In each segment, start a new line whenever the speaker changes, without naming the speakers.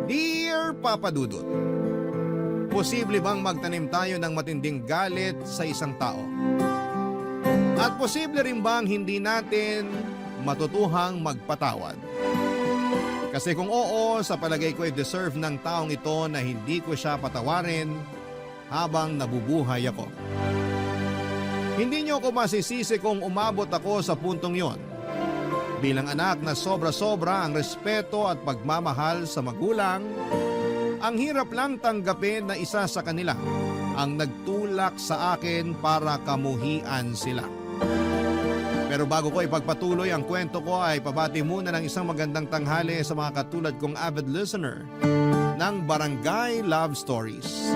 Dear Papa Dudut, posible bang magtanim tayo ng matinding galit sa isang tao? At posible rin bang hindi natin matutuhang magpatawad? Kasi kung oo, sa palagay ko ay deserve ng taong ito na hindi ko siya patawarin habang nabubuhay ako. Hindi niyo ako masisisi kung umabot ako sa puntong yon. Bilang anak na sobra-sobra ang respeto at pagmamahal sa magulang, ang hirap lang tanggapin na isa sa kanila ang nagtulak sa akin para kamuhian sila. Pero bago ko ipagpatuloy ang kwento ko ay pabati muna ng isang magandang tanghali sa mga katulad kong avid listener ng Barangay Love Stories.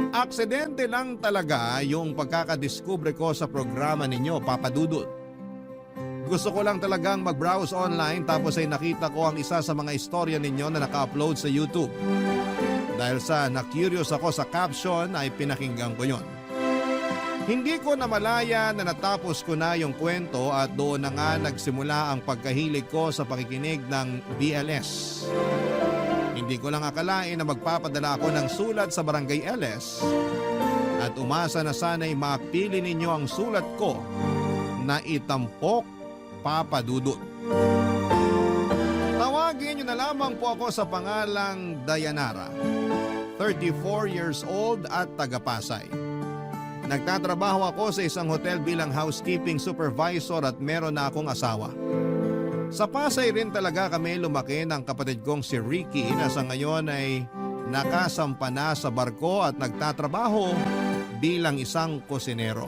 Aksidente lang talaga yung pagkakadiskubre ko sa programa ninyo, Papa Dudut. Gusto ko lang talagang mag-browse online tapos ay nakita ko ang isa sa mga istorya ninyo na naka-upload sa YouTube. Dahil sa na-curious ako sa caption ay pinakinggan ko yon. Hindi ko namalaya na natapos ko na yung kwento at doon na nga nagsimula ang pagkahilig ko sa pakikinig ng BLS. Hindi ko lang akalain na magpapadala ako ng sulat sa Barangay LS at umasa na sana'y mapili ninyo ang sulat ko na itampok Papa Dudut. Tawagin niyo na lamang po ako sa pangalang Dayanara, 34 years old at taga-Pasay. Nagtatrabaho ako sa isang hotel bilang housekeeping supervisor at meron na akong asawa. Sa Pasay rin talaga kami lumaki ng kapatid kong si Ricky na sa ngayon ay nakasampa na sa barko at nagtatrabaho bilang isang kusinero.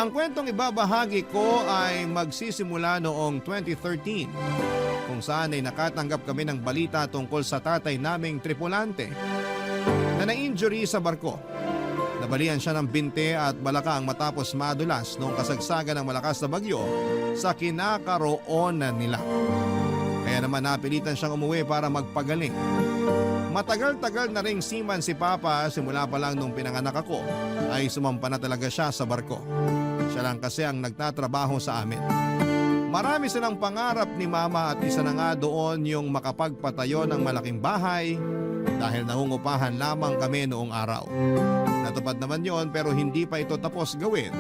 Ang kwentong ibabahagi ko ay magsisimula noong 2013 kung saan ay nakatanggap kami ng balita tungkol sa tatay naming tripulante na na-injury sa barko. Nabalian siya ng binte at balakang matapos madulas noong kasagsagan ng malakas na bagyo sa kinakaroonan nila. Kaya naman napilitan siyang umuwi para magpagaling. Matagal-tagal na ring seaman si Papa, simula pa lang nung pinanganak ako ay sumampa na talaga siya sa barko. Siya lang kasi ang nagtatrabaho sa amin. Marami silang pangarap ni Mama at isa na nga doon yung makapagpatayo ng malaking bahay dahil nangungupahan lamang kami noong araw. Natupad naman yon pero hindi pa ito tapos gawin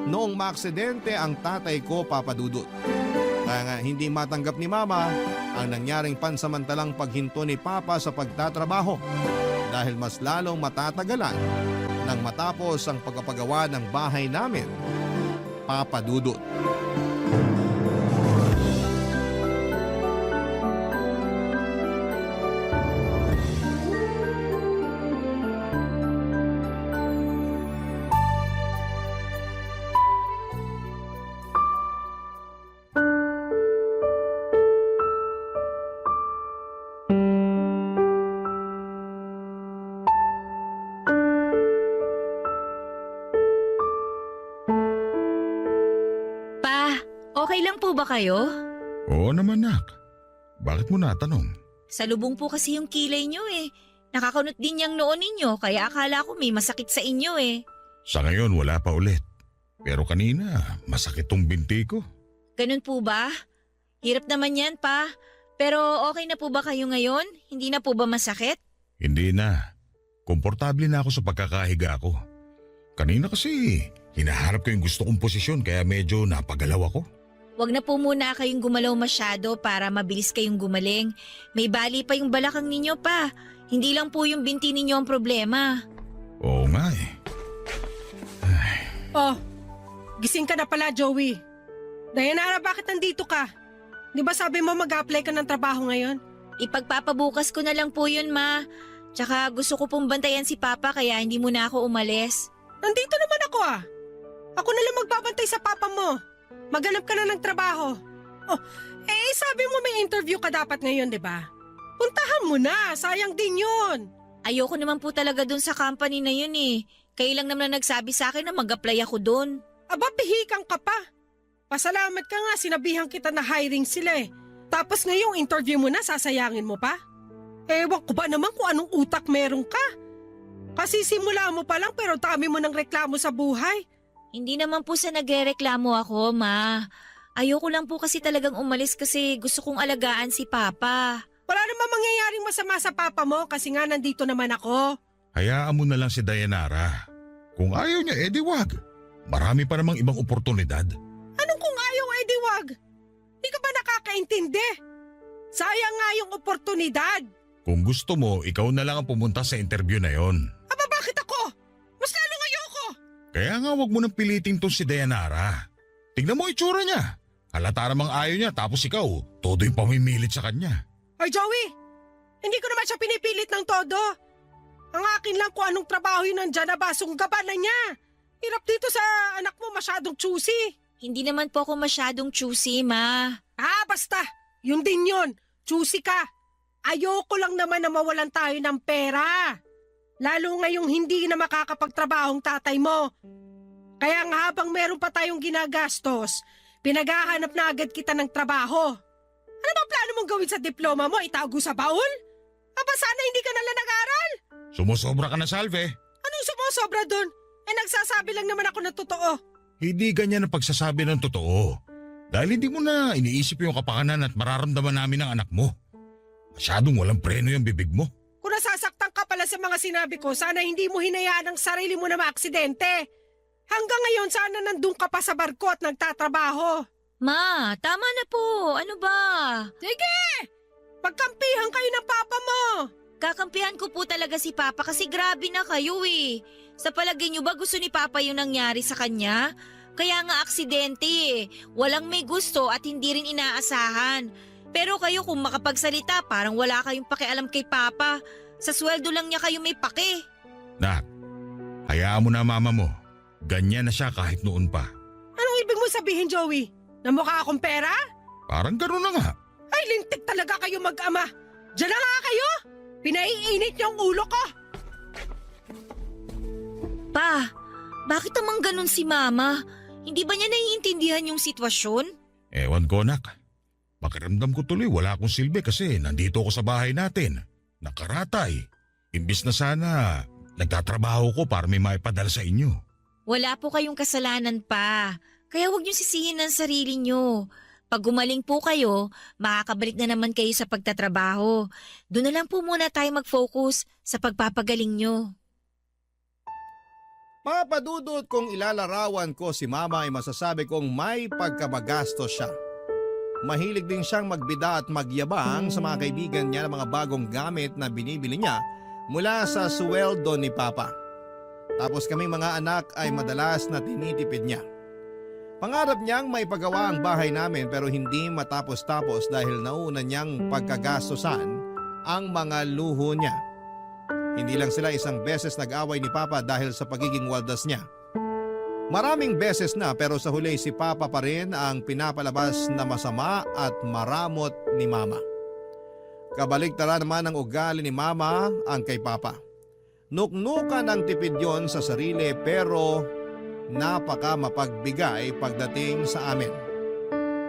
noong maaksidente ang tatay ko, Papa Dudut. Kaya nga hindi matanggap ni Mama ang nangyaring pansamantalang paghinto ni Papa sa pagtatrabaho dahil mas lalong matatagalan nang matapos ang pagpapagawa ng bahay namin, Papa Dudut.
Okay lang po ba kayo?
Oo naman, nak. Bakit mo natanong?
Salubong po kasi yung kilay nyo eh. Nakakunot din yung noon ninyo kaya akala ko may masakit sa inyo eh.
Sa ngayon wala pa ulit. Pero kanina masakit tong binti ko.
Ganun po ba? Hirap naman yan pa. Pero okay na po ba kayo ngayon? Hindi na po ba masakit?
Hindi na. Komportable na ako sa pagkakahiga ko. Kanina kasi hinaharap ko yung gusto kong posisyon kaya medyo napagalaw ako.
Wag na po muna kayong gumalaw masyado para mabilis kayong gumaling. May bali pa yung balakang ninyo pa. Hindi lang po yung binti ninyo ang problema.
Oo nga eh. Ay.
Oh, gising ka na pala, Joey. Dayanara, bakit nandito ka? Di ba sabi mo mag-apply ka ng trabaho ngayon?
Ipagpapabukas ko na lang po yun, Ma. Tsaka gusto ko pong bantayan si Papa kaya hindi muna ako umalis.
Nandito naman ako ah. Ako na lang magbabantay sa papa mo. Maghanap ka na ng trabaho. Oh, sabi mo may interview ka dapat ngayon, di ba? Puntahan mo na, sayang din yun.
Ayoko naman po talaga dun sa company na yun eh. Kayo lang naman nagsabi sa akin na mag-apply ako dun.
Aba, pihikang ka pa. Pasalamat ka nga, sinabihan kita na hiring sila eh. Tapos ngayong interview mo na, sasayangin mo pa? Ewan ko ba naman kung anong utak meron ka? Kasi simula mo pa lang pero dami mo ng reklamo sa buhay.
Hindi naman po sa nagrereklamo ako, Ma. Ayoko lang po kasi talagang umalis kasi gusto kong alagaan si Papa.
Wala namang mangyayaring masama sa papa mo kasi nga nandito naman ako.
Hayaan mo na lang si Dayanara. Kung ayaw niya, edi wag. Marami pa namang ibang oportunidad.
Anong kung ayaw, edi wag? Di ka ba nakakaintindi? Sayang nga yung oportunidad.
Kung gusto mo, ikaw na lang ang pumunta sa interview na yon.
Aba, bakit ako? Mas lalong ayoko.
Kaya nga wag mo nang piliting tong si Dayanara. Tignan mo itsura niya. Halata namang ayaw niya tapos ikaw, todo yung pamimilit sa kanya.
Ay, Joey, hindi ko naman siya pinipilit ng todo. Ang akin lang kung anong trabaho yun nandyan na basong gaba na niya. Hirap dito sa anak mo masyadong choosy.
Hindi naman po ako masyadong choosy, Ma.
Ah, basta. Yun din yun. Choosy ka. Ayoko lang naman na mawalan tayo ng pera. Lalo ngayong hindi na makakapagtrabahong tatay mo. Kaya nga habang meron pa tayong ginagastos, pinaghahanap na agad kita ng trabaho. Ano ba plano mong gawin sa diploma mo? Itago sa baul? Aba sana hindi ka nalang nag-aral.
Sumusobra ka na, Salve.
Anong sumusobra dun? Nagsasabi lang naman ako ng totoo.
Hindi ganyan ang pagsasabi ng totoo. Dahil hindi mo na iniisip yung kapakanan at mararamdaman namin ng anak mo. Masyadong walang preno yung bibig mo.
Kung nasasaktan ka pala sa mga sinabi ko, sana hindi mo hinayaan ang sarili mo na maaksidente. Hanggang ngayon, sana nandun ka pa sa barko at nagtatrabaho.
Ma, tama na po. Ano ba?
Sige! Pagkampihan kayo ng papa mo.
Kakampihan ko po talaga si Papa kasi grabe na kayo eh. Sa palagay niyo ba gusto ni Papa yung nangyari sa kanya? Kaya nga aksidente eh. Walang may gusto at hindi rin inaasahan. Pero kayo kung makapagsalita, parang wala kayong pakialam kay Papa. Sa sweldo lang niya kayo may pake.
Nak, hayaan mo na mama mo. Ganyan na siya kahit noon pa.
Anong ibig mo sabihin, Joey? Na mukha akong pera?
Parang gano'n na nga.
Ay, lintik talaga kayo mag-ama. Diyan na nga kayo. Pinaiinit yung ulo ko.
Pa, bakit namang ganun si Mama? Hindi ba niya naiintindihan yung sitwasyon?
Ewan ko, nak. Pakiramdam ko tuloy wala akong silbi kasi nandito ako sa bahay natin. Nakaratay. Imbis na sana nagtatrabaho ko para may maipadala sa inyo.
Wala po kayong kasalanan pa. Kaya huwag niyo sisihin ang sarili niyo. Pag gumaling po kayo, makakabalik na naman kayo sa pagtatrabaho. Doon na lang po muna tayo mag-focus sa pagpapagaling niyo.
Papadudot kung ilalarawan ko si Mama ay masasabi kong may pagkabagastos siya. Mahilig din siyang magbida at magyabang sa mga kaibigan niya ng mga bagong gamit na binibili niya mula sa sweldo ni Papa. Tapos kaming mga anak ay madalas na tinitipid niya. Pangarap niyang may pagawa ang bahay namin pero hindi matapos-tapos dahil nauna niyang pagkagastosan ang mga luho niya. Hindi lang sila isang beses nag-away ni Papa dahil sa pagiging waldas niya. Maraming beses na pero sa huli si Papa pa rin ang pinapalabas na masama at maramot ni Mama. Kabaligtaran naman ang ugali ni Mama ang kay Papa. Nuknukan ang tipid yon sa sarili pero napaka mapagbigay pagdating sa amin.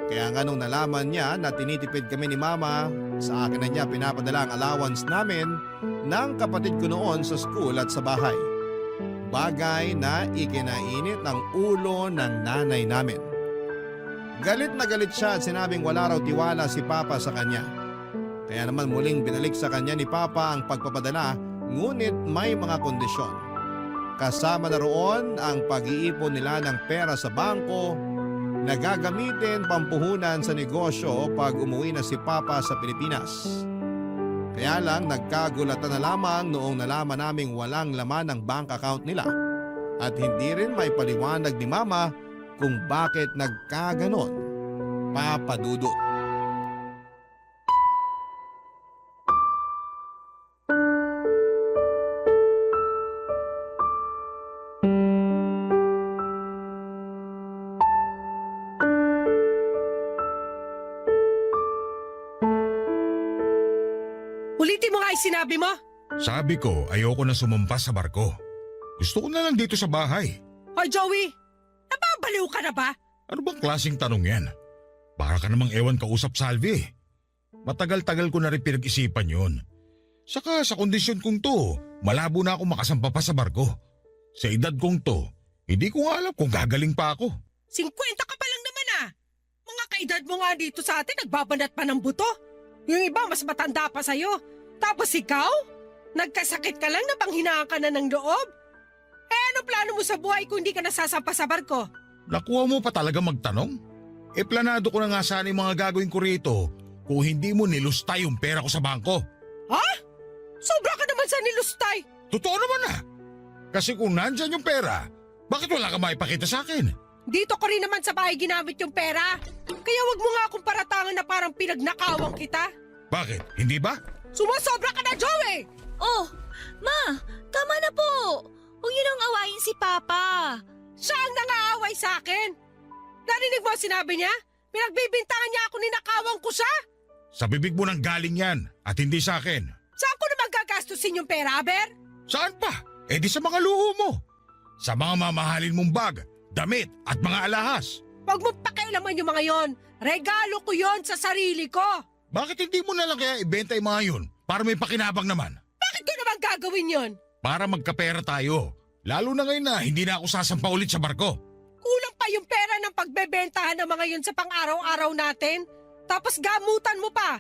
Kaya nga nung nalaman niya na tinitipid kami ni Mama, sa akin na niya pinapadala ang allowance namin ng kapatid ko noon sa school at sa bahay. Bagay na ikinainit ng ulo ng nanay namin. Galit na galit siya at sinabing wala raw tiwala si Papa sa kanya. Kaya naman muling binalik sa kanya ni Papa ang pagpapadala ngunit may mga kondisyon. Kasama na roon ang pag-iipon nila ng pera sa bangko na gagamitin pampuhunan sa negosyo pag umuwi na si Papa sa Pilipinas. Kaya lang nagkagulatan na lamang noong nalaman naming walang laman ang bank account nila at hindi rin may paliwanag ni Mama kung bakit nagkaganon. Papadudot.
Ulitin mo nga yung sinabi mo.
Sabi ko ayoko na sumampas sa barko. Gusto ko na lang dito sa bahay.
Hoy, Joey, nababaliw ka na ba?
Ano bang klaseng tanong yan? Para ka namang ewan kausap, Salvi. Matagal-tagal ko na rin pinag-isipan yun. Saka sa kondisyon kong to, malabo na ako makasampa pa sa barko. Sa edad kong to, hindi ko nga alam kung gagaling pa ako.
50 ka pa lang naman ah. Mga kaedad mo nga dito sa atin, nagbabanat pa ng buto. Yung iba mas matanda pa sa'yo. Tapos ikaw? Nagkasakit ka lang na panghinaan ka na ng loob? Eh ano plano mo sa buhay kung hindi ka nasasampa sa barko?
Nakuha mo pa talaga magtanong? Planado ko na nga sana yung mga gagawin ko rito kung hindi mo nilustay yung pera ko sa bangko.
Ha? Sobra ka naman sa nilustay.
Totoo naman na. Kasi kung nandyan yung pera, bakit wala ka maipakita sa akin?
Dito ko rin naman sa bahay ginamit yung pera. Kaya wag mo nga akong paratangan na parang pinagnakawang kita.
Bakit? Hindi ba?
Sumusobra ka na, Joey!
Oh, Ma, tama na po. Huwag niyo nang awayin si Papa.
Siya ang nangaaway sa akin. Narinig mo ang sinabi niya? Pinagbibintangan niya ako, ninakawang ko siya.
Sa bibig mo nang galing yan at hindi sa akin.
Saan ko naman gagastusin yung pera, Aber?
Saan pa? Di sa mga luho mo. Sa mga mamahalin mong bag, damit at mga alahas.
Huwag mo pakialaman yung mga yon. Regalo ko yon sa sarili ko.
Bakit hindi mo na lang kaya ibenta yung mga yun para may pakinabang naman?
Bakit ko naman gagawin yon?
Para magkapera tayo. Lalo na ngayon na hindi na ako sasampa ulit sa barko.
Kulang pa yung pera ng pagbebentahan ng mga yun sa pang-araw-araw natin. Tapos gamutan mo pa.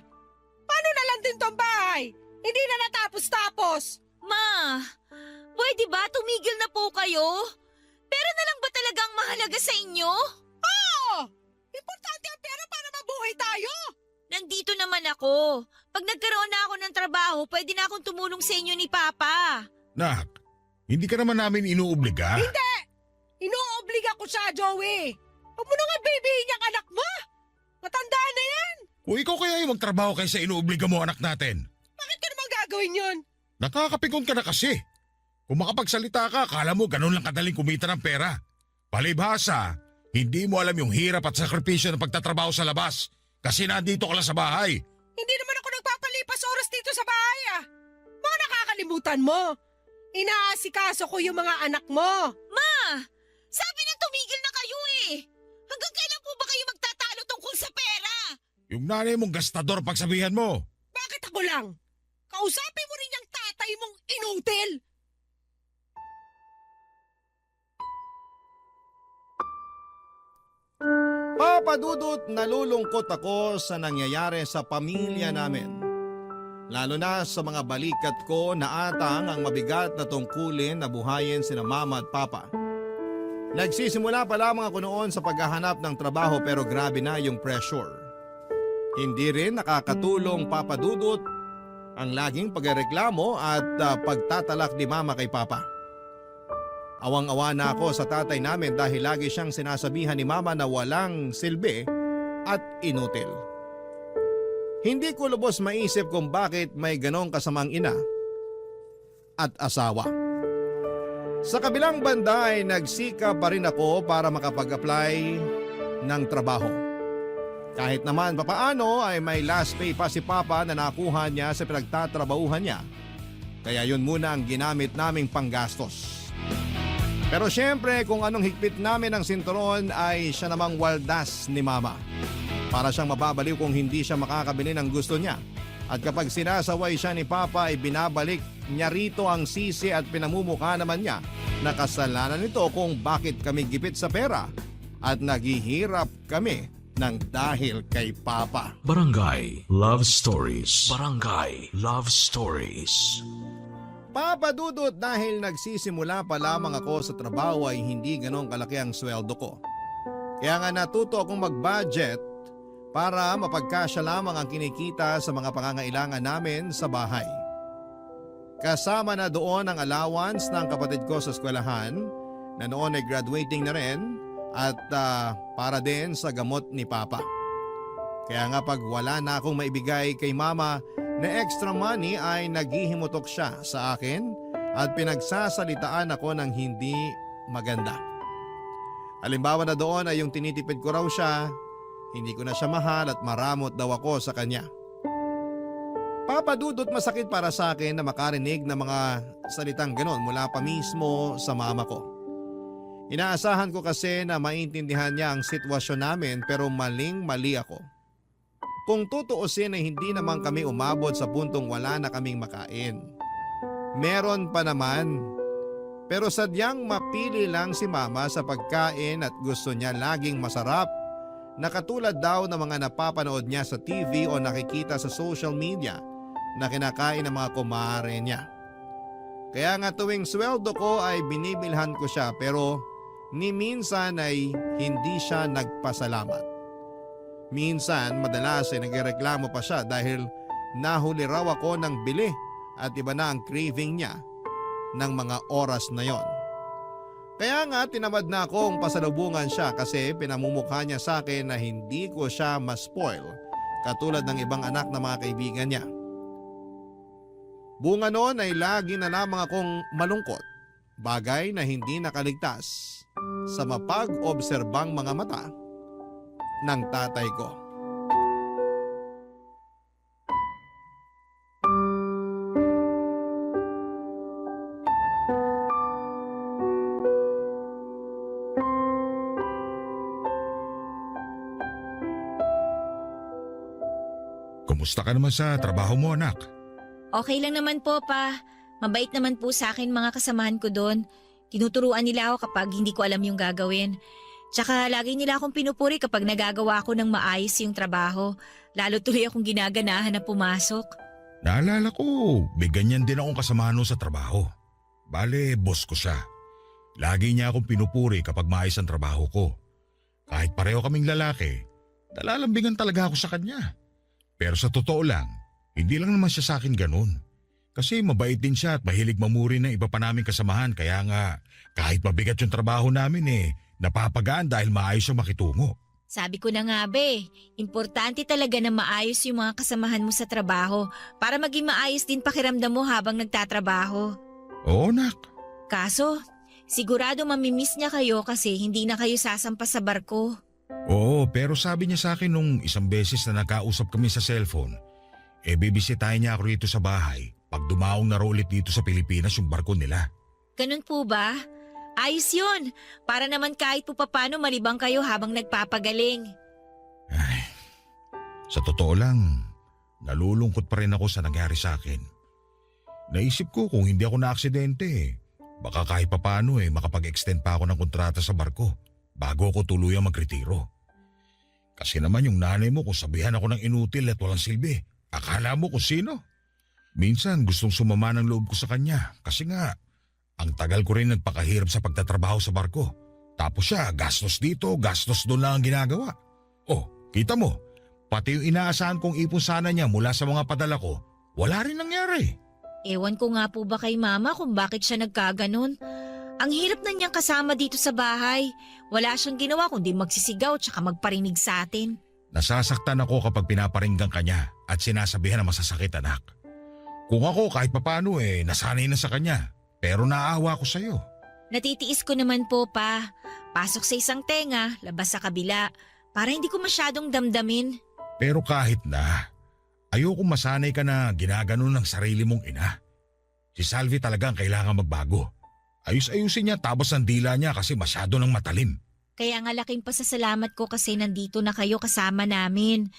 Paano na lang din tong bahay? Hindi na natapos-tapos.
Ma, pwede ba tumigil na po kayo? Pera na lang ba talagang mahalaga sa inyo?
Oo! Importante ang pera para mabuhay tayo.
Nandito naman ako. Pag nagkaroon na ako ng trabaho, pwede na akong tumulong sa inyo ni Papa.
Nak, hindi ka naman namin inuobliga.
Hindi! Inuobliga ko siya, Joey. Huwag mo na nga babyhin yung anak mo. Matanda na yan.
Kung ikaw kaya yung magtrabaho kaysa inuobliga mo anak natin.
Bakit ka naman gagawin yun?
Nakakapikon ka na kasi. Kung makapagsalita ka, akala mo ganun lang kadaling kumita ng pera. Palibhasa, hindi mo alam yung hirap at sakripisyo ng pagtatrabaho sa labas kasi nandito ka lang sa bahay.
Hindi naman ako nagpapalipas oras dito sa bahay ah. Mga nakakalimutan mo. Inaasikaso ko yung mga anak mo.
Ma, sabi na tumigil na kayo eh. Hanggang kailan po ba kayo magtatalo tungkol sa pera?
Yung nanay mong gastador pagsabihan mo.
Bakit ako lang? Kausapin mo rin yung tatay mong inutil.
Papa Dudut, nalulungkot ako sa nangyayari sa pamilya namin. Lalo na sa mga balikat ko na atang ang mabigat na tungkulin na buhayin sina Mama at Papa. Nagsisimula pa lamang ako noon sa paghahanap ng trabaho pero grabe na yung pressure. Hindi rin nakakatulong, Papa Dudut, ang laging pagreklamo at pagtatalak ni Mama kay Papa. Awang-awa na ako sa tatay namin dahil lagi siyang sinasabihan ni Mama na walang silbi at inutil. Hindi ko lubos maisip kung bakit may ganong kasamang ina at asawa. Sa kabilang banda ay nagsika pa rin ako para makapag-apply ng trabaho. Kahit naman papaano ay may last pay pa si Papa na nakuha niya sa pinagtatrabahuhan niya. Kaya yun muna ang ginamit naming panggastos. Pero syempre kung anong higpit namin ng sinturon ay siya namang waldas ni Mama. Para siyang mababaliw kung hindi siya makakabili ng gusto niya. At kapag sinasaway siya ni Papa ay binabalik niya rito ang sisi at pinamumukha naman niya na kasalanan nito kung bakit kami gipit sa pera at naghihirap kami ng dahil kay Papa.
Barangay Love Stories. Barangay Love Stories.
Papa Dudut, dahil nagsisimula pa lamang ako sa trabaho ay hindi ganong kalaki ang sweldo ko. Kaya nga natuto akong mag-budget para mapagkasya lamang ang kinikita sa mga pangangailangan namin sa bahay. Kasama na doon ang allowance ng kapatid ko sa eskwelahan na noon ay graduating na rin at para din sa gamot ni Papa. Kaya nga pag wala na akong maibigay kay Mama na extra money ay naghihimutok siya sa akin at pinagsasalitaan ako ng hindi maganda. Halimbawa na doon ay yung tinitipid ko raw siya, hindi ko na siya mahal at maramot daw ako sa kanya. Papa Dudut, masakit para sa akin na makarinig ng mga salitang ganon mula pa mismo sa mama ko. Inaasahan ko kasi na maintindihan niya ang sitwasyon namin pero maling-mali ako. Kung tutuusin ay hindi naman kami umabot sa puntong wala na kaming makain. Meron pa naman. Pero sadyang mapili lang si Mama sa pagkain at gusto niya laging masarap na katulad daw ng mga napapanood niya sa TV o nakikita sa social media na kinakain ng mga kumare niya. Kaya nga tuwing sweldo ko ay binibilhan ko siya pero ni minsan ay hindi siya nagpasalamat. Minsan madalas ay nagreklamo pa siya dahil nahuli raw ako ng bili at iba na ang craving niya ng mga oras na yon. Kaya nga tinamad na akong pasalubungan siya kasi pinamumukha niya sa akin na hindi ko siya ma-spoil katulad ng ibang anak na mga kaibigan niya. Bunga noon ay lagi na lamang akong malungkot, bagay na hindi nakaligtas sa mapag-obserbang mga mata ng tatay ko.
Kumusta ka naman sa trabaho mo, anak?
Okay lang naman po, pa. Mabait naman po sa akin mga kasamahan ko doon. Tinuturuan nila ako kapag hindi ko alam yung gagawin. Tsaka lagi nila akong pinupuri kapag nagagawa ko ng maayos yung trabaho. Lalo tuloy akong ginaganahan na pumasok.
Naalala ko, may ganyan din akong kasamahan sa trabaho. Bale, boss ko siya. Lagi niya akong pinupuri kapag maayos ang trabaho ko. Kahit pareho kaming lalaki, nalalambingan talaga ako sa kanya. Pero sa totoo lang, hindi lang naman siya sa akin ganun. Kasi mabait din siya at mahilig mamuri ng iba pa naming kasamahan kaya nga kahit mabigat yung trabaho namin napapagaan dahil maayos yung makitungo.
Sabi ko na nga be, importante talaga na maayos yung mga kasamahan mo sa trabaho para maging maayos din pakiramdam mo habang nagtatrabaho.
Oo, nak.
Kaso, sigurado mamimiss niya kayo kasi hindi na kayo sasampa sa barko.
Oo, pero sabi niya sa akin nung isang beses na nagkausap kami sa cellphone, bibisitahin niya ako rito sa bahay pag dumaong na raw ulit dito sa Pilipinas yung barko nila.
Ganun po ba? Ayos yun. Para naman kahit po papano malibang kayo habang nagpapagaling.
Ay, sa totoo lang, nalulungkot pa rin ako sa nangyari sa akin. Naisip ko kung hindi ako na-aksidente, baka kahit papano makapag-extend pa ako ng kontrata sa barko bago ako tuluyang magretiro. Kasi naman yung nanay mo kung sabihan ako ng inutil at walang silbi, akala mo kung sino? Minsan gustong sumama ng loob ko sa kanya kasi nga ang tagal ko rin nagpakahirap sa pagtatrabaho sa barko. Tapos siya gastos dito, gastos doon lang ang ginagawa. Oh, kita mo, pati yung inaasahan kong ipon sana niya mula sa mga padala ko, wala rin nangyari.
Ewan ko nga po ba kay mama kung bakit siya nagkaganon. Ang hirap na niyang kasama dito sa bahay. Wala siyang ginawa kundi magsisigaw tsaka magparinig sa atin.
Nasasaktan ako kapag pinaparinggan ka niya at sinasabihan na masasakit, anak. Kung ako kahit papano nasanay na sa kanya, pero naaawa ko sa'yo.
Natitiis ko naman po pa. Pasok sa isang tenga, labas sa kabila. Para hindi ko masyadong damdamin.
Pero kahit na, ayoko masanay ka na ginaganon ng sarili mong ina. Si Salvi talagang kailangan magbago. Ayus-ayusin niya tapos ang dila niya kasi masyado nang matalim.
Kaya nga laking pasasalamat ko kasi nandito na kayo kasama namin.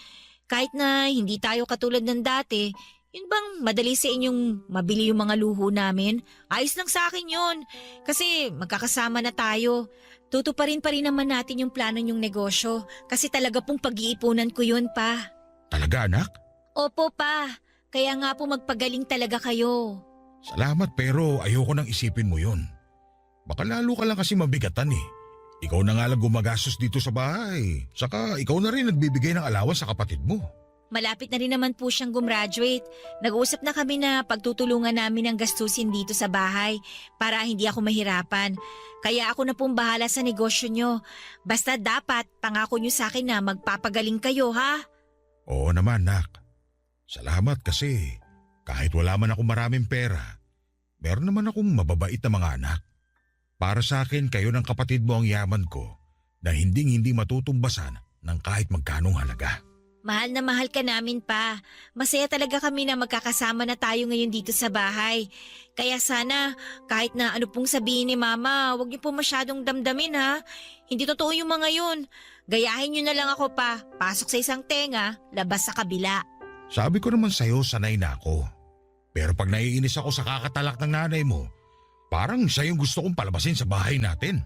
Kahit na hindi tayo katulad ng dati, yun bang madali sa inyong mabili yung mga luho namin? Ayos lang sa akin yun. Kasi magkakasama na tayo. Tutuparin pa rin naman natin yung plano yung negosyo. Kasi talaga pong pag-iipunan ko yun pa.
Talaga, anak?
Opo pa. Kaya nga po magpagaling talaga kayo.
Salamat pero ayoko nang isipin mo yun. Baka lalo ka lang kasi mabigatan Ikaw na nga lang gumagastos dito sa bahay. Saka ikaw na rin nagbibigay ng allowance sa kapatid mo.
Malapit na rin naman po siyang gumraduate. Nag-uusap na kami na pagtutulungan namin ang gastusin dito sa bahay para hindi ako mahirapan. Kaya ako na pong bahala sa negosyo nyo. Basta dapat pangako nyo sa akin na magpapagaling kayo, ha?
Oo naman, nak. Salamat kasi kahit wala man akong maraming pera, meron naman akong mababait na mga anak. Para sa akin, kayo ng kapatid mo ang yaman ko na hindi matutumbasan ng kahit magkanong halaga.
Mahal na mahal ka namin pa. Masaya talaga kami na magkakasama na tayo ngayon dito sa bahay. Kaya sana kahit na ano pong sabihin ni Mama, huwag niyo po masyadong damdamin ha. Hindi totoo yung mga yun. Gayahin niyo na lang ako pa. Pasok sa isang tenga, labas sa kabila.
Sabi ko naman sa'yo, sanay na ako. Pero pag naiinis ako sa kakatalak ng nanay mo, parang siya yung gusto kong palabasin sa bahay natin.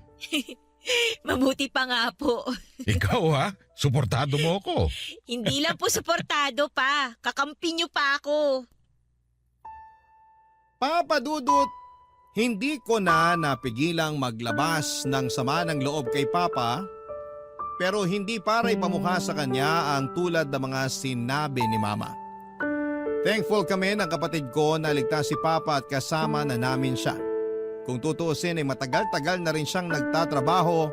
Mabuti pa nga po.
Ikaw ha, suportado mo ako.
Hindi lang po suportado pa. Kakampi niyo pa ako.
Papa Dudut, hindi ko na napigilang maglabas ng sama ng loob kay Papa, pero hindi para ipamukha sa kanya ang tulad ng mga sinabi ni Mama. Thankful kami ng kapatid ko na ligtas si Papa at kasama na namin siya. Kung tutuusin ay matagal-tagal na rin siyang nagtatrabaho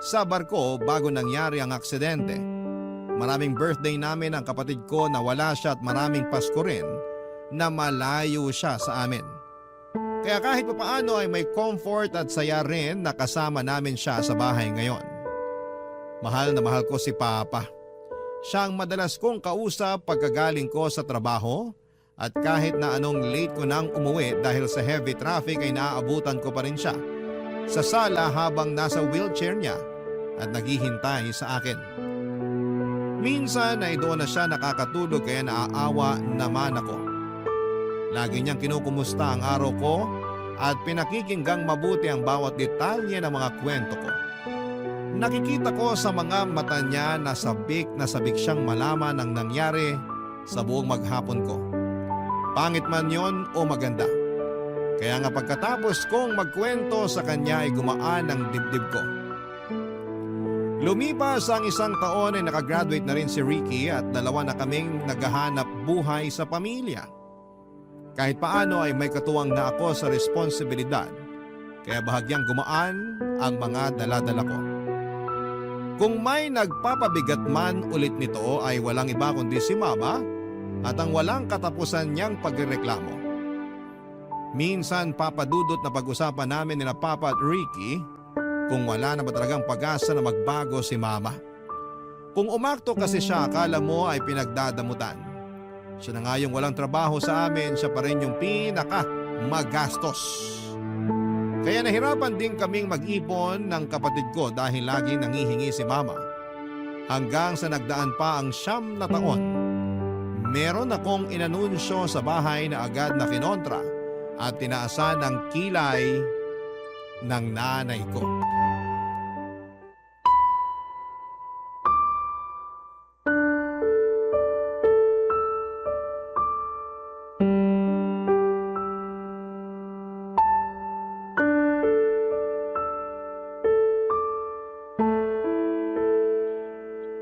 sa barko bago nangyari ang aksidente. Maraming birthday namin ang kapatid ko na wala siya at maraming Pasko rin na malayo siya sa amin. Kaya kahit papaano ay may comfort at saya rin na kasama namin siya sa bahay ngayon. Mahal na mahal ko si Papa. Siya ang madalas kong kausap pagkagaling ko sa trabaho at kahit na anong late ko nang umuwi dahil sa heavy traffic ay naaabutan ko pa rin siya sa sala habang nasa wheelchair niya at naghihintay sa akin. Minsan ay doon na siya nakakatulog kaya naaawa naman ako. Lagi niyang kinukumusta ang araw ko at pinakikinggang mabuti ang bawat detalye ng mga kwento ko. Nakikita ko sa mga mata niya na sabik siyang malaman ang nangyari sa buong maghapon ko. Pangit man yon o maganda. Kaya nga pagkatapos kong magkwento sa kanya ay gumaan ang dibdib ko. Lumipas ang 1 taon ay nakagraduate na rin si Ricky at 2 na kaming naghahanap buhay sa pamilya. Kahit paano ay may katuwang na ako sa responsibilidad, kaya bahagyang gumaan ang mga dala-dala ko. Kung may nagpapabigat man ulit nito ay walang iba kundi si Mama at ang walang katapusan niyang pagrereklamo. Minsan papadudot na pag-usapan namin nila Papa at Ricky kung wala na ba talagang pag-asa na magbago si Mama. Kung umakto kasi siya akala mo ay pinagdadamutan. Siya na nga yung walang trabaho sa amin, siya pa rin yung pinaka magastos. Kaya nahirapan din kaming mag-ipon ng kapatid ko dahil laging nangihingi si Mama. Hanggang sa nagdaan pa ang 9 na taon, meron akong inanunsyo sa bahay na agad na kinontra at tinaasan ng kilay ng nanay ko.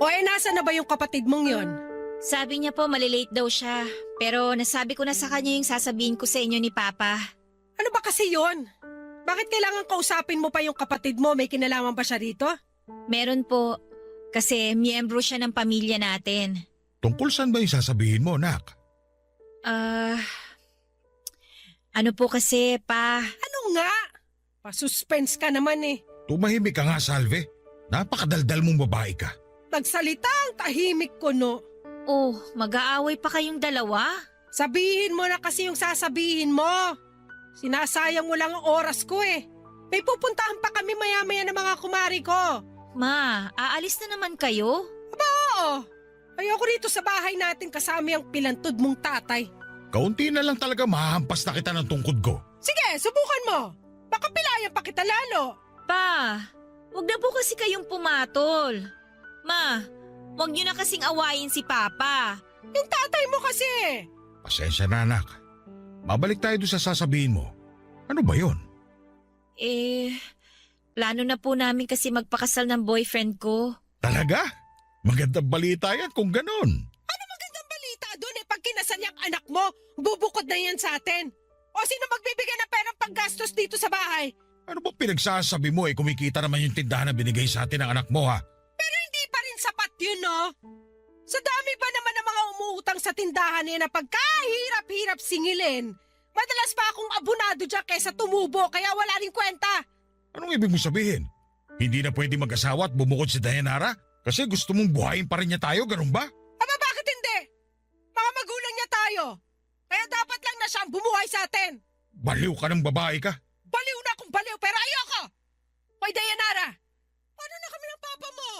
O nasa na ba yung kapatid mong yon?
Sabi niya po malilate daw siya. Pero nasabi ko na sa kanya yung sasabihin ko sa inyo ni Papa.
Ano ba kasi yon? Bakit kailangan kausapin mo pa yung kapatid mo? May kinalaman ba siya rito?
Meron po. Kasi miyembro siya ng pamilya natin.
Tungkol saan ba yung sasabihin mo, Nak?
Ano po kasi, Pa?
Ano nga? Pa-suspense ka naman eh.
Tumahimik ka nga, Salve. Napakadaldal mong babae ka.
Nagsalita ang tahimik ko, no?
Oh, mag-aaway pa kayong dalawa?
Sabihin mo na kasi yung sasabihin mo. Sinasayang mo lang ang oras ko eh. May pupuntahan pa kami maya-maya ng mga kumari ko.
Ma, aalis na naman kayo?
Oo. Ayoko rito sa bahay natin kasama yung pilantod mong tatay.
Kaunti na lang talaga mahampas na kita ng tungkod ko.
Sige, subukan mo. Baka pilayan pa kita lalo.
Pa, wag na po kasi kayong pumatol. Ma, wag niyo na kasing awayin si Papa.
Yung tatay mo kasi.
Pasensya na, anak. Mabalik tayo doon sa sasabihin mo. Ano ba yon?
Plano na po namin kasi magpakasal ng boyfriend ko.
Talaga? Magandang balita yan kung ganon.
Ano magandang balita doon eh? Pag kinasal niyang anak mo, bubukod na yan sa atin. O sino magbibigay ng perang panggastos dito sa bahay?
Ano ba pinagsasabi mo kumikita naman yung tindahan na binigay sa atin ng anak mo ha?
Pero hindi pa rin sapat yun, no? Sa dami ba naman ng mga umuutang sa tindahan na pagkahirap-hirap singilin, madalas pa akong abunado dyan kaysa tumubo kaya wala rin kwenta.
Anong ibig mo sabihin? Hindi na pwede mag-asawa at bumukod si Dayanara? Kasi gusto mong buhayin pa rin niya tayo, ganun ba?
Aba bakit hindi? Mga magulang niya tayo. Kaya dapat lang na siyang bumuhay sa atin.
Baliw ka ng babae ka.
Baliw na akong baliw pero ayoko! Hoy Dayanara, paano na kami ng papa mo?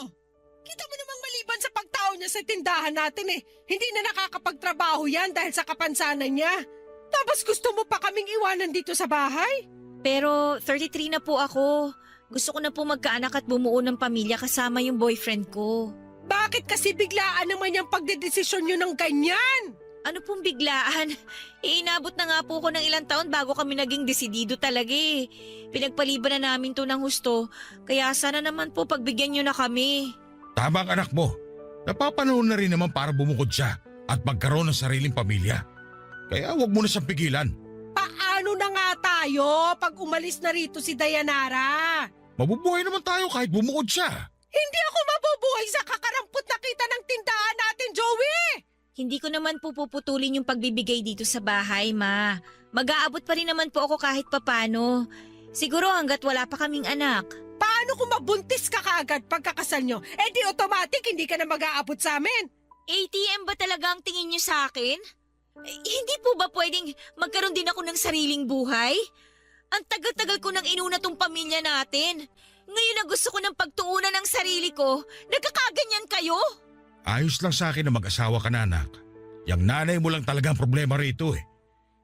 Kita mo namang maliban sa pagtao niya sa tindahan natin hindi na nakakapagtrabaho yan dahil sa kapansanan niya. Tapos gusto mo pa kaming iwanan dito sa bahay?
Pero 33 na po ako. Gusto ko na po magkaanak at bumuo ng pamilya kasama yung boyfriend ko.
Bakit kasi biglaan naman yung pagdedesisyon nyo ng ganyan?
Ano pong biglaan? Inabot na nga po ko ng ilang taon bago kami naging desidido talaga eh. Pinagpaliban na namin to ng husto, kaya sana naman po pagbigyan nyo na kami.
Tama ang anak mo. Napapanahon na rin naman para bumukod siya at magkaroon ng sariling pamilya. Kaya huwag mo na siyang pigilan.
Paano na nga tayo pag umalis na rito si Dayanara?
Mabubuhay naman tayo kahit bumukod siya.
Hindi ako mabubuhay sa kakarampot na kita ng tindahan natin, Joey!
Hindi ko naman po puputulin yung pagbibigay dito sa bahay, Ma. Mag-aabot pa rin naman po ako kahit papano. Siguro hanggat wala pa kaming anak.
Paano kung mabuntis ka kaagad pagkakasal nyo? Eh di automatic hindi ka na mag-aabot sa amin.
ATM ba talaga ang tingin niyo sa akin? Hindi po ba pwedeng magkaroon din ako ng sariling buhay? Ang tagal-tagal ko nang inuna tong pamilya natin. Ngayon na gusto ko ng pagtuunan ng sarili ko, nagkakaganyan kayo?
Ayos lang sa akin na mag-asawa ka na, anak. Yang nanay mo lang talaga ang problema rito eh.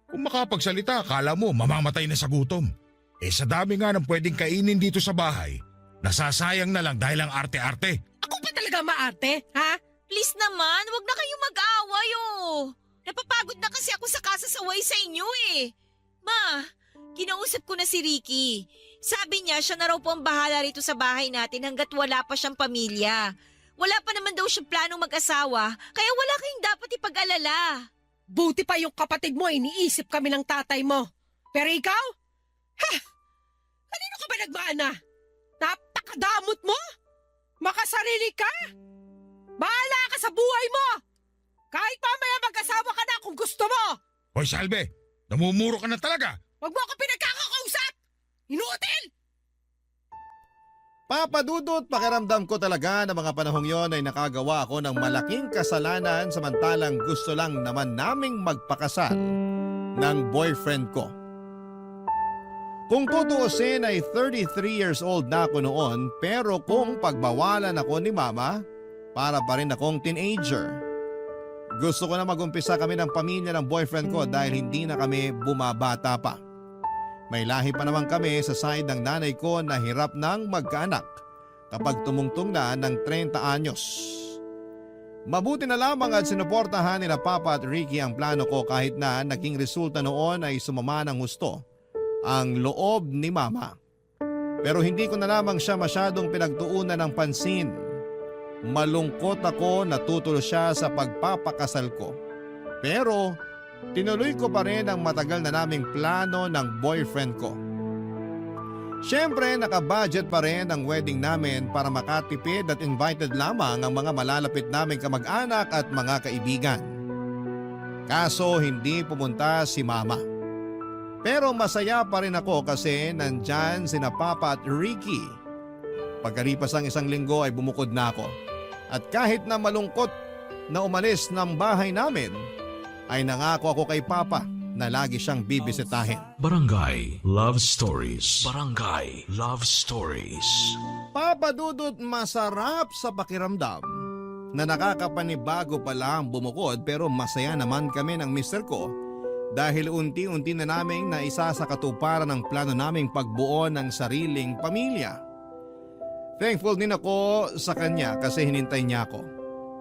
Kung makapagsalita, akala mo mamamatay na sa gutom. Eh sa dami nga ng pwedeng kainin dito sa bahay, nasasayang na lang dahil ang arte-arte.
Ako pa talaga maarte, ha?
Please naman, wag na kayong mag-away oh. Napapagod na kasi ako sa kasasaway sa inyo eh. Ma, kinausap ko na si Ricky. Sabi niya siya na raw po ang bahala rito sa bahay natin hanggat wala pa siyang pamilya. Wala pa naman daw siyang planong mag-asawa, kaya wala kayong dapat ipag-alala.
Buti pa yung kapatid mo, iniisip kami ng tatay mo. Pero ikaw? Ha? Kanino ka ba nagmana? Napakadamot mo? Makasarili ka? Bahala ka sa buhay mo! Kahit mamaya mag-asawa ka na kung gusto mo!
Hoy Salve, namumuro ka na talaga.
Huwag mo ako pinagkakausap! Inutil!
Papadudot, pakiramdam ko talaga na mga panahong yon ay nakagawa ako ng malaking kasalanan samantalang gusto lang naman naming magpakasal ng boyfriend ko. Kung tutuusin ay 33 years old na ako noon pero kung pagbawalan ako ni mama, para pa rin akong teenager. Gusto ko na magumpisa kami ng pamilya ng boyfriend ko dahil hindi na kami bumabata pa. May lahi pa naman kami sa side ng nanay ko na hirap ng magkaanak kapag tumungtong na ng 30 anyos. Mabuti na lamang at sinuportahan nila Papa at Ricky ang plano ko kahit na naging resulta noon ay sumama ng husto ang loob ni Mama. Pero hindi ko na lamang siya masyadong pinagtuunan ng pansin. Malungkot ako na tutulo siya sa pagpapakasal ko. Pero tinuloy ko pa rin ang matagal na naming plano ng boyfriend ko. Siyempre nakabudget pa rin ang wedding namin para makatipid at invited lamang ang mga malalapit naming kamag-anak at mga kaibigan. Kaso hindi pumunta si Mama. Pero masaya pa rin ako kasi nandyan sina Papa at Ricky. Pagkalipas ang isang linggo ay bumukod na ako. At kahit na malungkot na umalis ng bahay namin, ay nangako ako kay Papa na lagi siyang bibisitahin.
Barangay Love Stories. Barangay Love Stories.
Papa Dudut, masarap sa pakiramdam na nakakapanibago pala ang bumukod pero masaya naman kami ng mister ko dahil unti-unti na naming naisa sa katuparan ng plano naming pagbuo ng sariling pamilya. Thankful din ako sa kanya kasi hinintay niya ako.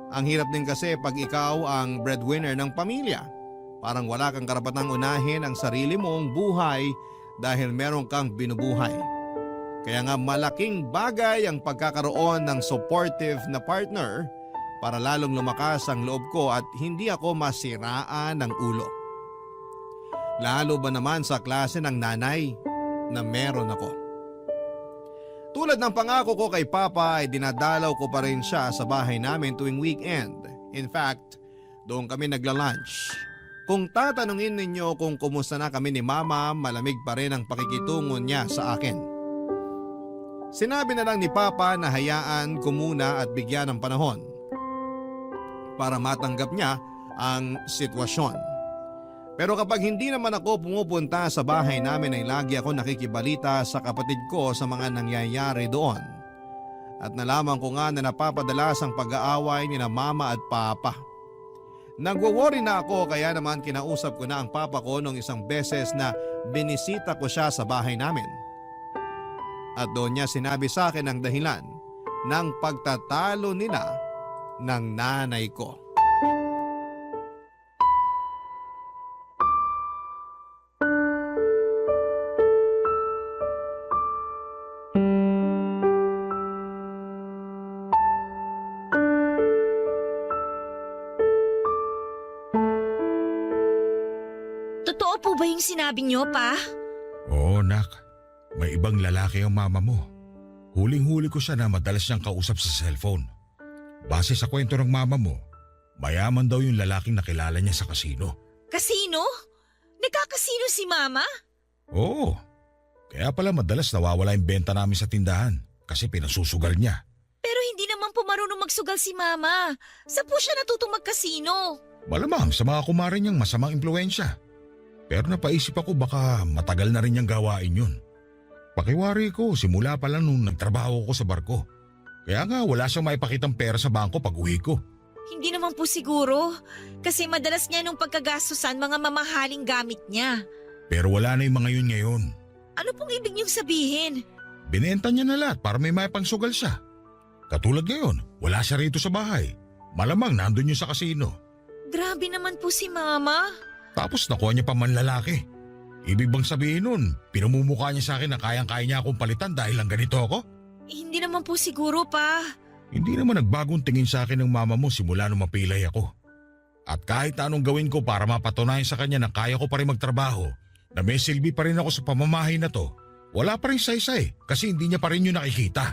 Ang hirap din kasi pag ikaw ang breadwinner ng pamilya. Parang wala kang karapatang unahin ang sarili mong buhay dahil meron kang binubuhay. Kaya nga malaking bagay ang pagkakaroon ng supportive na partner para lalong lumakas ang loob ko at hindi ako masiraan ng ulo. Lalo ba naman sa klase ng nanay na meron ako. Tulad ng pangako ko kay Papa ay dinadalaw ko pa rin siya sa bahay namin tuwing weekend. In fact, doon kami nagla-lunch. Kung tatanungin ninyo kung kumusta na kami ni Mama, malamig pa rin ang pakikitungo niya sa akin. Sinabi na lang ni Papa na hayaan ko muna at bigyan ng panahon para matanggap niya ang sitwasyon. Pero kapag hindi naman ako pumupunta sa bahay namin ay lagi ako nakikibalita sa kapatid ko sa mga nangyayari doon. At nalaman ko nga na napapadalas ang pag-aaway ni na Mama at Papa. Nagwo-worry na ako kaya naman kinausap ko na ang Papa ko nung isang beses na binisita ko siya sa bahay namin. At doon niya sinabi sa akin ang dahilan ng pagtatalo nila ng nanay ko.
Totoo po ba yung sinabi niyo, Pa?
Oo, nak. May ibang lalaki ang mama mo. Huling-huli ko siya na madalas niyang kausap sa cellphone. Base sa kwento ng mama mo, mayaman daw yung lalaking nakilala niya sa kasino.
Kasino? Nagkakasino si Mama?
Oo. Kaya pala madalas nawawala yung benta namin sa tindahan kasi pinasusugal niya.
Pero hindi naman po marunong magsugal si Mama. Saan po siya natutong magkasino?
Malamang sa mga kumare niyang masamang impluensya. Pero napaisip ako baka matagal na rin niyang gawain yun. Pakiwari ko simula pa lang nung nagtrabaho ko sa barko. Kaya nga wala siyang maipakitang pera sa bangko pag uwi ko.
Hindi naman po siguro. Kasi madalas niya nung pagkagastusan mga mamahaling gamit niya.
Pero wala na yung mga yun ngayon.
Ano pong ibig niyong sabihin?
Binenta niya na lahat para may maipangsugal siya. Katulad ngayon, wala siya rito sa bahay. Malamang nandun yun sa kasino.
Grabe naman po si Mama.
Tapos nakuha niya pa man lalaki. Ibig bang sabihin nun, pinamumukha niya sa akin na kayang-kaya niya akong palitan dahil lang ganito ako?
Hindi naman po siguro, Pa.
Hindi naman nagbagong tingin sa akin ng mama mo simula nung mapilay ako. At kahit na anong gawin ko para mapatunayan sa kanya na kaya ko pa rin magtrabaho, na may silbi pa rin ako sa pamamahay na to, wala pa rin saysay kasi hindi niya pa rin yun nakikita.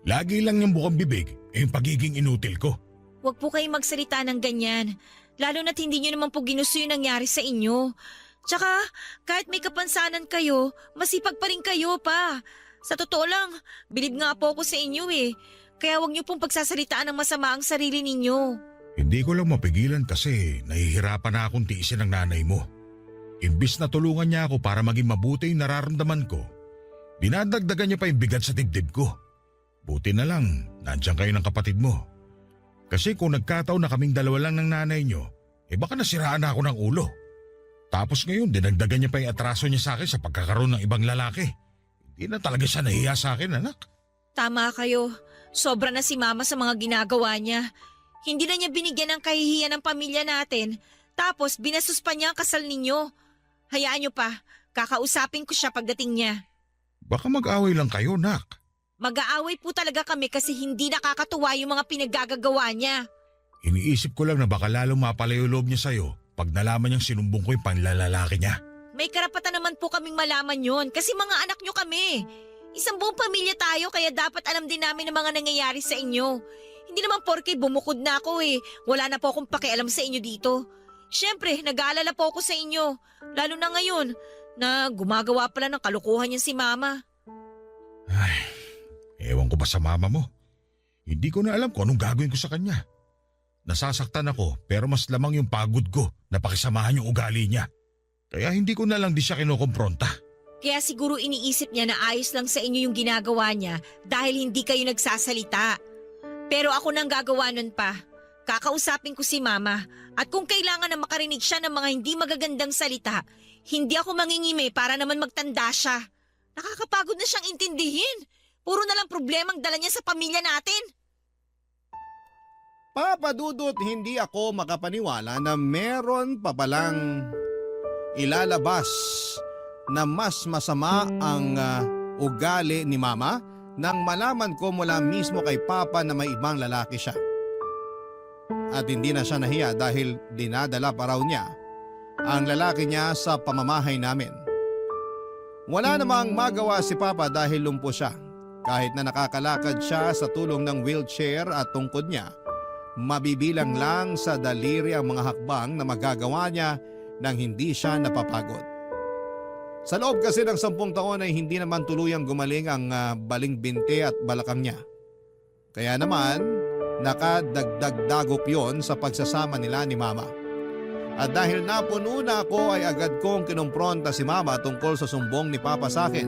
Lagi lang niyang bukang bibig yung pagiging inutil ko.
Huwag po kayong magsalita ng ganyan. Lalo na't hindi niyo naman po ginusto yung nangyari sa inyo. Tsaka, kahit may kapansanan kayo, masipag pa rin kayo, Pa. Sa totoo lang, bilib nga po ako sa inyo eh. Kaya huwag niyo pong pagsasalitaan ng masama ang sarili ninyo.
Hindi ko lang mapigilan kasi nahihirapan na akong tiisin ng nanay mo. Imbis na tulungan niya ako para maging mabuti yung nararamdaman ko, dinadagdagan niya pa yung bigat sa dibdib ko. Buti na lang, nandiyan kayo ng kapatid mo. Kasi kung nagkataon na kaming dalawa lang ng nanay niyo, baka nasiraan na ako ng ulo. Tapos ngayon, dinagdagan niya pa yung atraso niya sa akin sa pagkakaroon ng ibang lalaki. Hindi na talaga siya nahiya sa akin, anak.
Tama kayo. Sobra na si Mama sa mga ginagawa niya. Hindi na niya binigyan ng kahihiyan ng pamilya natin. Tapos binastos pa niya ang kasal ninyo. Hayaan niyo pa. Kakausapin ko siya pagdating niya.
Baka mag-away lang kayo, nak.
Mag-aaway po talaga kami kasi hindi nakakatuwa yung mga pinaggagawa niya.
Iniisip ko lang na baka lalong mapalayo loob niya sa'yo pag nalaman niyang sinumbong ko yung panlalalaki niya.
May karapatan naman po kaming malaman yon kasi mga anak niyo kami. Isang buong pamilya tayo kaya dapat alam din namin ang mga nangyayari sa inyo. Hindi naman porke bumukod na ako eh. Wala na po akong pakialam sa inyo dito. Siyempre, nag-aalala po ako sa inyo. Lalo na ngayon na gumagawa pala ng kalukuhan niya si Mama.
Ay, ewan ko ba sa mama mo? Hindi ko na alam kung anong gagawin ko sa kanya. Nasasaktan ako pero mas lamang yung pagod ko na pakisamahan yung ugali niya. Kaya hindi ko na lang di siya kinokompronta.
Kaya siguro iniisip niya na ayos lang sa inyo yung ginagawa niya dahil hindi kayo nagsasalita. Pero ako nang gagawa nun pa. Kakausapin ko si Mama at kung kailangan na makarinig siya ng mga hindi magagandang salita, hindi ako mangingimi para naman magtanda siya. Nakakapagod na siyang intindihin. Puro na lang problemang dala niya sa pamilya natin.
Papa Dudut, hindi ako makapaniwala na meron pa palang ilalabas na mas masama ang ugali ni Mama nang malaman ko mula mismo kay Papa na may ibang lalaki siya. At hindi na siya nahiya dahil dinadala pa raw niya ang lalaki niya sa pamamahay namin. Wala namang magawa si Papa dahil lumpo siya. Kahit na nakakalakad siya sa tulong ng wheelchair at tungkod niya, mabibilang lang sa daliri ang mga hakbang na magagawa niya nang hindi siya napapagod. Sa loob kasi ng 10 taon ay hindi naman tuluyang gumaling ang baling binte at balakang niya. Kaya naman, nakadagdag-dagok yon sa pagsasama nila ni Mama. At dahil napuno na ako ay agad kong kinumpronta si Mama tungkol sa sumbong ni Papa sa akin.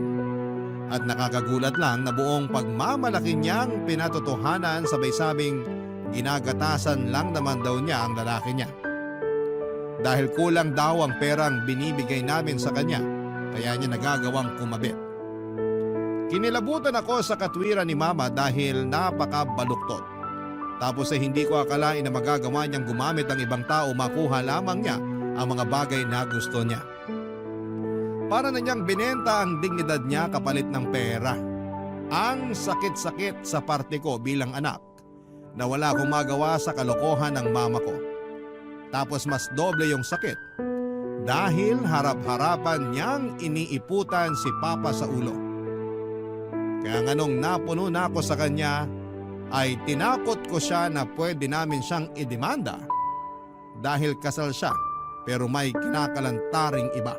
At nakakagulat lang na buong pagmamalaki niyang pinatotohanan sabay sabing ginagatasan lang naman daw niya ang lalaki niya. Dahil kulang daw ang perang binibigay namin sa kanya, kaya niya nagagawang kumabit. Kinilabutan ako sa katwiran ni Mama dahil napakabaluktot. Tapos ay hindi ko akalain na magagawa niyang gumamit ng ibang tao makuha lamang niya ang mga bagay na gusto niya. Para na niyang binenta ang dignidad niya kapalit ng pera. Ang sakit-sakit sa parte ko bilang anak na wala akong magawa sa kalokohan ng mama ko. Tapos mas doble yung sakit dahil harap-harapan niyang iniiputan si Papa sa ulo. Kaya nga nung napuno na ako sa kanya ay tinakot ko siya na pwede namin siyang idemanda dahil kasal siya pero may kinakalantaring iba.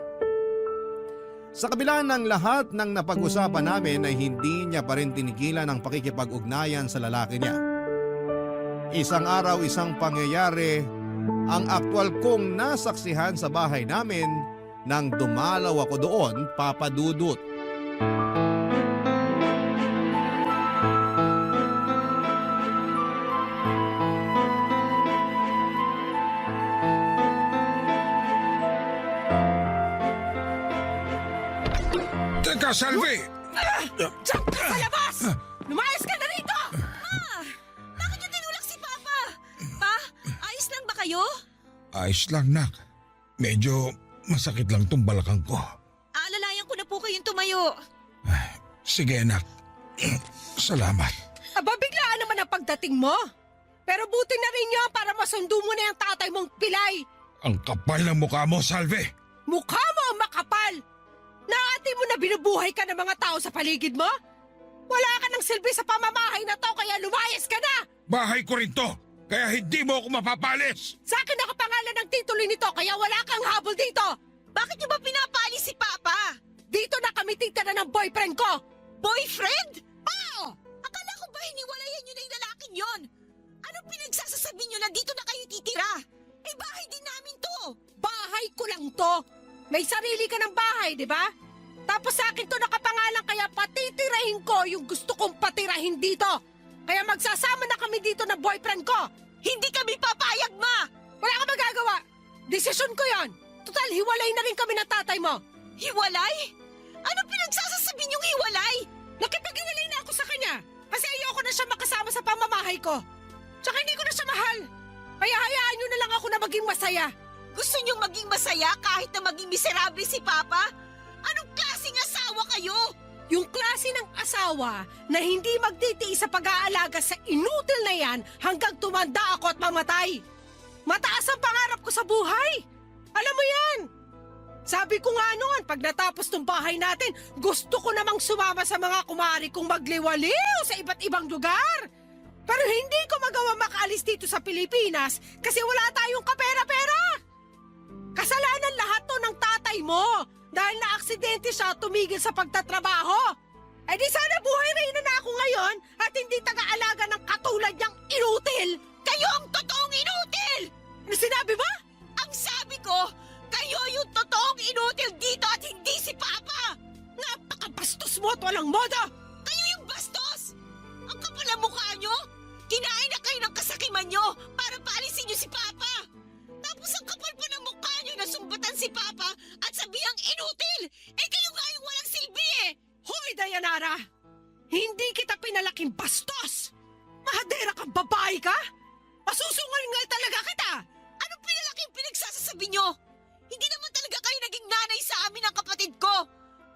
Sa kabila ng lahat ng napag-usapan namin ay hindi niya pa rin tinigilan ang pakikipag-ugnayan sa lalaki niya. Isang araw, isang pangyayari ang aktwal kong nasaksihan sa bahay namin nang dumalaw ako doon, Papa Dudut.
Teka, Salvi!
Diyan ka sa labas! Lumayas ka na rito!
Bakit niyo tinulak si Papa? Pa, ayos lang ba kayo?
Ayos lang, nak. Medyo masakit lang tong balakang ko.
Aalalayan ko na po kayong tumayo.
Sige, anak. Salamat.
Aba, biglaan naman ang pagdating mo. Pero buti na rin yun para masundo mo na yung tatay mong pilay.
Ang kapal ng mukha mo, Salvi!
Mukha mo ang makapal! Naati mo na binubuhay ka ng mga tao sa paligid mo? Wala ka ng silbi sa pamamahay na to kaya lumayas ka na!
Bahay ko rin to, kaya hindi mo ako mapapalis!
Sa akin nakapangalan ng titulo nito kaya wala kang habol dito!
Bakit niyo ba pinapalis si Papa?
Dito na kami titira ng boyfriend ko!
Boyfriend?
Oo!
Akala ko ba hiniwalayan niyo na yung lalaking yon? Anong pinagsasasabi niyo na dito na kayo titira? Eh bahay din namin to!
Bahay ko lang to! May sarili ka ng bahay, di ba? Tapos sa akin to nakapangalan kaya patitirahin ko yung gusto kong patirahin dito. Kaya magsasama na kami dito ng boyfriend ko.
Hindi kami papayag, Ma!
Wala ka magagawa. Desisyon ko yon. Total, hiwalay na rin kami ng tatay mo.
Hiwalay? Anong pinagsasasabi niyong hiwalay?
Nakipag-hiwalay na ako sa kanya. Kasi ayoko na siya makasama sa pamamahay ko. Tsaka hindi ko na siya mahal. Kaya hayaan niyo na lang ako na maging masaya.
Gusto niyong maging masaya kahit na maging miserable si Papa? Anong klaseng asawa kayo?
Yung klase ng asawa na hindi magtitiis sa pag-aalaga sa inutil na yan hanggang tumanda ako at mamatay. Mataas ang pangarap ko sa buhay. Alam mo yan. Sabi ko nga noon, pag natapos ng bahay natin, gusto ko namang sumama sa mga kumari kong magliwaliw sa iba't ibang lugar. Pero hindi ko magawa makaalis dito sa Pilipinas kasi wala tayong kapera-pera. Kasalanan lahat to ng tatay mo dahil na-aksidente siya tumigil sa pagtatrabaho. Eh di sana buhay reyna na ako ngayon at hindi taga-alaga ng katulad niyang inutil.
Kayo ang totoong inutil!
Ano sinabi mo?
Ang sabi ko, kayo yung totoong inutil dito at hindi si Papa!
Napakabastos mo at walang moda!
Kayo yung bastos! Ang kapal ang mukha nyo! Kinain na kayo ng kasakiman nyo para paalisin nyo si Papa! Tapos ang kapal pa ng mukha nyo na sumbatan si Papa at sabihang inutil! Eh kayo nga yung walang silbi eh!
Hoy, Dayanara! Hindi kita pinalaking bastos! Mahadera kang babae ka? Masusungal-ngal talaga kita!
Anong pinalaking pinagsasasabi nyo? Hindi naman talaga kayo naging nanay sa amin ng kapatid ko!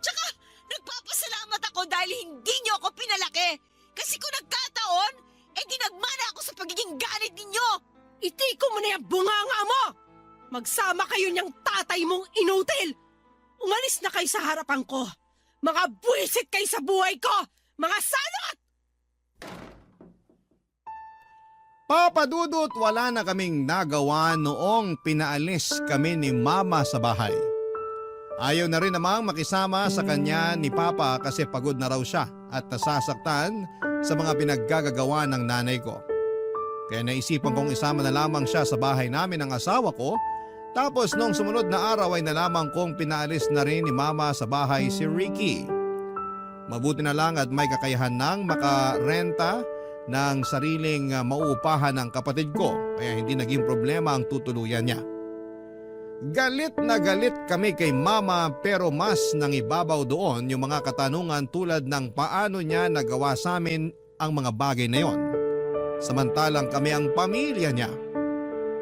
Tsaka, nagpapasalamat ako dahil hindi nyo ako pinalaki! Kasi kung nagkataon, eh dinagmana ako sa pagiging galit ninyo!
Itiko mo na yung bunganga mo! Magsama kayo niyang tatay mong inutil! Umalis na kayo sa harapan ko! Mga buwisit kayo sa buhay ko! Mga salot!
Papa Dudut, wala na kaming nagawa noong pinaalis kami ni Mama sa bahay. Ayaw na rin namang makisama sa kanya ni Papa kasi pagod na raw siya at nasasaktan sa mga pinaggagawa ng nanay ko. Kaya naisipan kong isama na lamang siya sa bahay namin ng asawa ko. Tapos nung sumunod na araw ay nalaman kong pinaalis na rin ni Mama sa bahay si Ricky. Mabuti na lang at may kakayahan ng makarenta ng sariling mauupahan ng kapatid ko kaya hindi naging problema ang tutuluyan niya. Galit na galit kami kay mama pero mas nangibabaw doon yung mga katanungan tulad ng paano niya nagawa sa amin ang mga bagay na yon. Samantalang kami ang pamilya niya.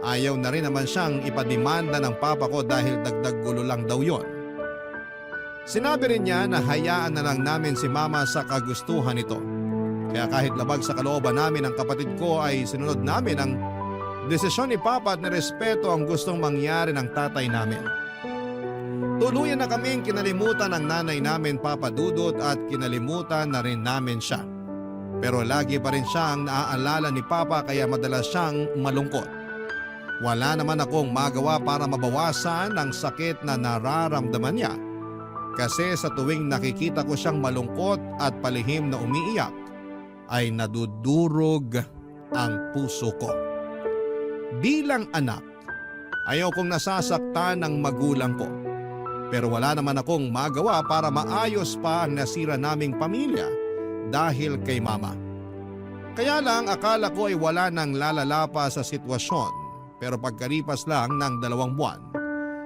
Ayaw na rin naman siyang ipademanda ng papa ko dahil dagdag gulo lang daw yon. Sinabi rin niya na hayaan na lang namin si mama sa kagustuhan nito. Kaya kahit labag sa kalooban namin ang kapatid ko ay sinunod namin ang desisyon ni papa at nirespeto ang gustong mangyari ng tatay namin. Tuluyan na kaming kinalimutan ng nanay namin, Papa Dudut, at kinalimutan na rin namin siya. Pero lagi pa rin siyang naaalala ni papa kaya madalas siyang malungkot. Wala naman akong magawa para mabawasan ang sakit na nararamdaman niya. Kasi sa tuwing nakikita ko siyang malungkot at palihim na umiiyak, ay nadudurog ang puso ko. Bilang anak, ayaw kong nasasaktan ng magulang ko. Pero wala naman akong magawa para maayos pa ang nasira naming pamilya dahil kay mama. Kaya lang akala ko ay wala nang lalala pa sa sitwasyon. Pero pagkalipas lang ng 2 buwan,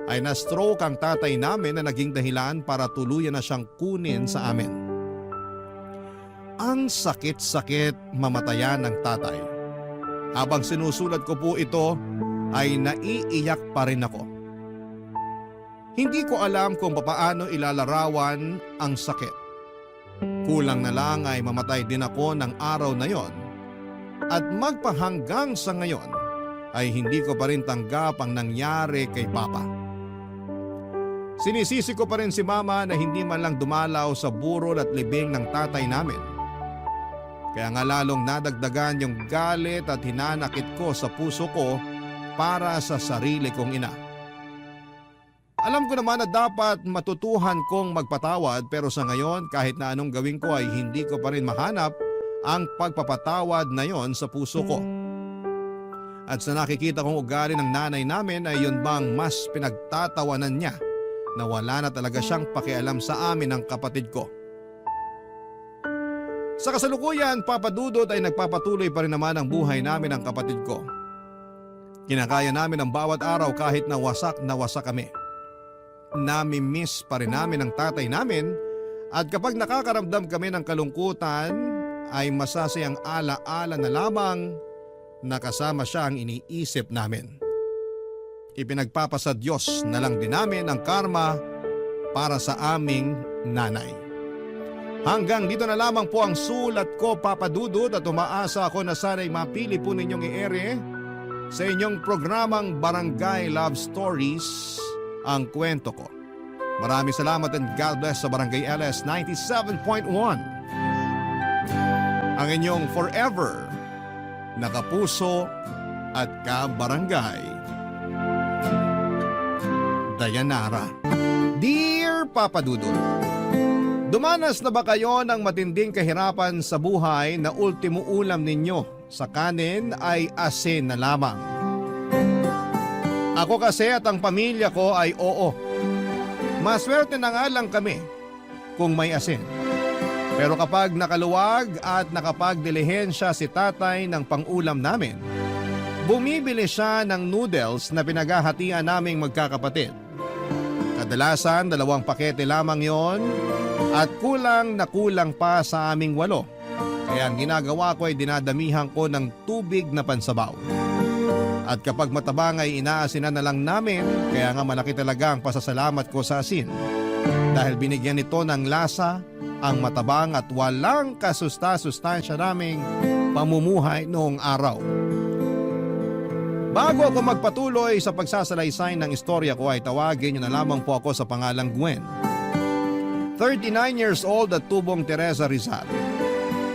ay na-stroke ang tatay namin na naging dahilan para tuluyan na siyang kunin sa amin. Ang sakit-sakit mamatayan ng tatay. Habang sinusulat ko po ito ay naiiyak pa rin ako. Hindi ko alam kung papaano ilalarawan ang sakit. Kulang na lang ay mamatay din ako ng araw na yon. At magpahanggang sa ngayon ay hindi ko pa rin tanggap ang nangyari kay papa. Sinisisi ko pa rin si mama na hindi man lang dumalaw sa burol at libing ng tatay namin. Kaya nga lalong nadagdagan yung galit at hinanakit ko sa puso ko para sa sarili kong ina. Alam ko naman na dapat matutuhan kong magpatawad pero sa ngayon kahit na anong gawin ko ay hindi ko pa rin mahanap ang pagpapatawad na yon sa puso ko. At sa nakikita kong ugali ng nanay namin ay yun bang mas pinagtatawanan niya na wala na talaga siyang pakialam sa amin ng kapatid ko. Sa kasalukuyan, Papa Dudut ay nagpapatuloy pa rin naman ang buhay namin ng kapatid ko. Kinakaya namin ang bawat araw kahit na wasak kami. Nami-miss pa rin namin ang tatay namin at kapag nakakaramdam kami ng kalungkutan ay masasayang ala-ala na lamang na kasama siya ang iniisip namin. Ipinagpapasa Diyos na lang din namin ang karma para sa aming nanay. Hanggang dito na lamang po ang sulat ko, Papa Dudut, at umaasa ako na sana'y mapili po ninyong i-ere sa inyong programang Barangay Love Stories ang kwento ko. Maraming salamat and God bless sa Barangay LS 97.1. Ang inyong forever nakapuso at kabarangay, Dayanara. Dear Papa Dudut, dumanas na ba kayo ng matinding kahirapan sa buhay na ultimo ulam ninyo sa kanin ay asin na lamang? Ako kasi at ang pamilya ko ay oo. Maswerte na nga lang kami kung may asin. Pero kapag nakaluwag at nakapagdilihensya si tatay ng pangulam namin, bumibili siya ng noodles na pinaghahatian naming magkakapatid. Kadalasan 2 pakete lamang yon at kulang na kulang pa sa aming 8. Kaya ang ginagawa ko ay dinadamihan ko ng tubig na pansabaw. At kapag matabang ay inaasinan na lang namin, kaya nga malaki talaga ang pasasalamat ko sa asin. Dahil binigyan nito ng lasa ang matabang at walang kasusta-sustansya naming pamumuhay noong araw. Bago ako magpatuloy sa pagsasalaysay ng istorya ko ay tawagin niyo na lamang po ako sa pangalang Gwen. 39 years old at tubong Teresa Rizal.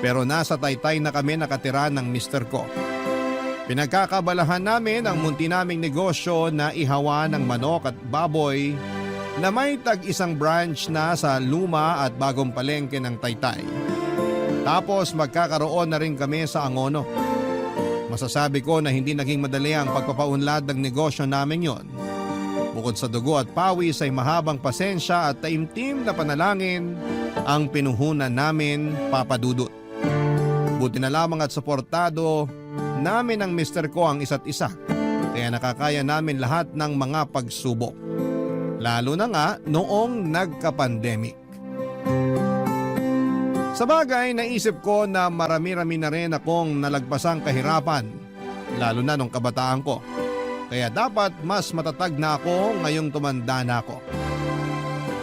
Pero nasa Taytay na kami nakatira ng mister ko. Pinagkakabalahan namin ang munti naming negosyo na ihawa ng manok at baboy na may tag-1 branch na sa luma at bagong palengke ng Taytay. Tapos magkakaroon na rin kami sa Angono. Masasabi ko na hindi naging madali ang pagpapaunlad ng negosyo namin yon. Bukod sa dugo at pawis ay mahabang pasensya at taimtim na panalangin ang pinuhunan namin, Papa Dudut. Buti na lamang at suportado namin ang mister ko ang isa't isa. Kaya nakakaya namin lahat ng mga pagsubok. Lalo na nga noong nagka-pandemic. Sa bagay, naisip ko na marami-rami na rin akong nalagpasang kahirapan, lalo na nung kabataan ko. Kaya dapat mas matatag na ako ngayong tumanda na ako.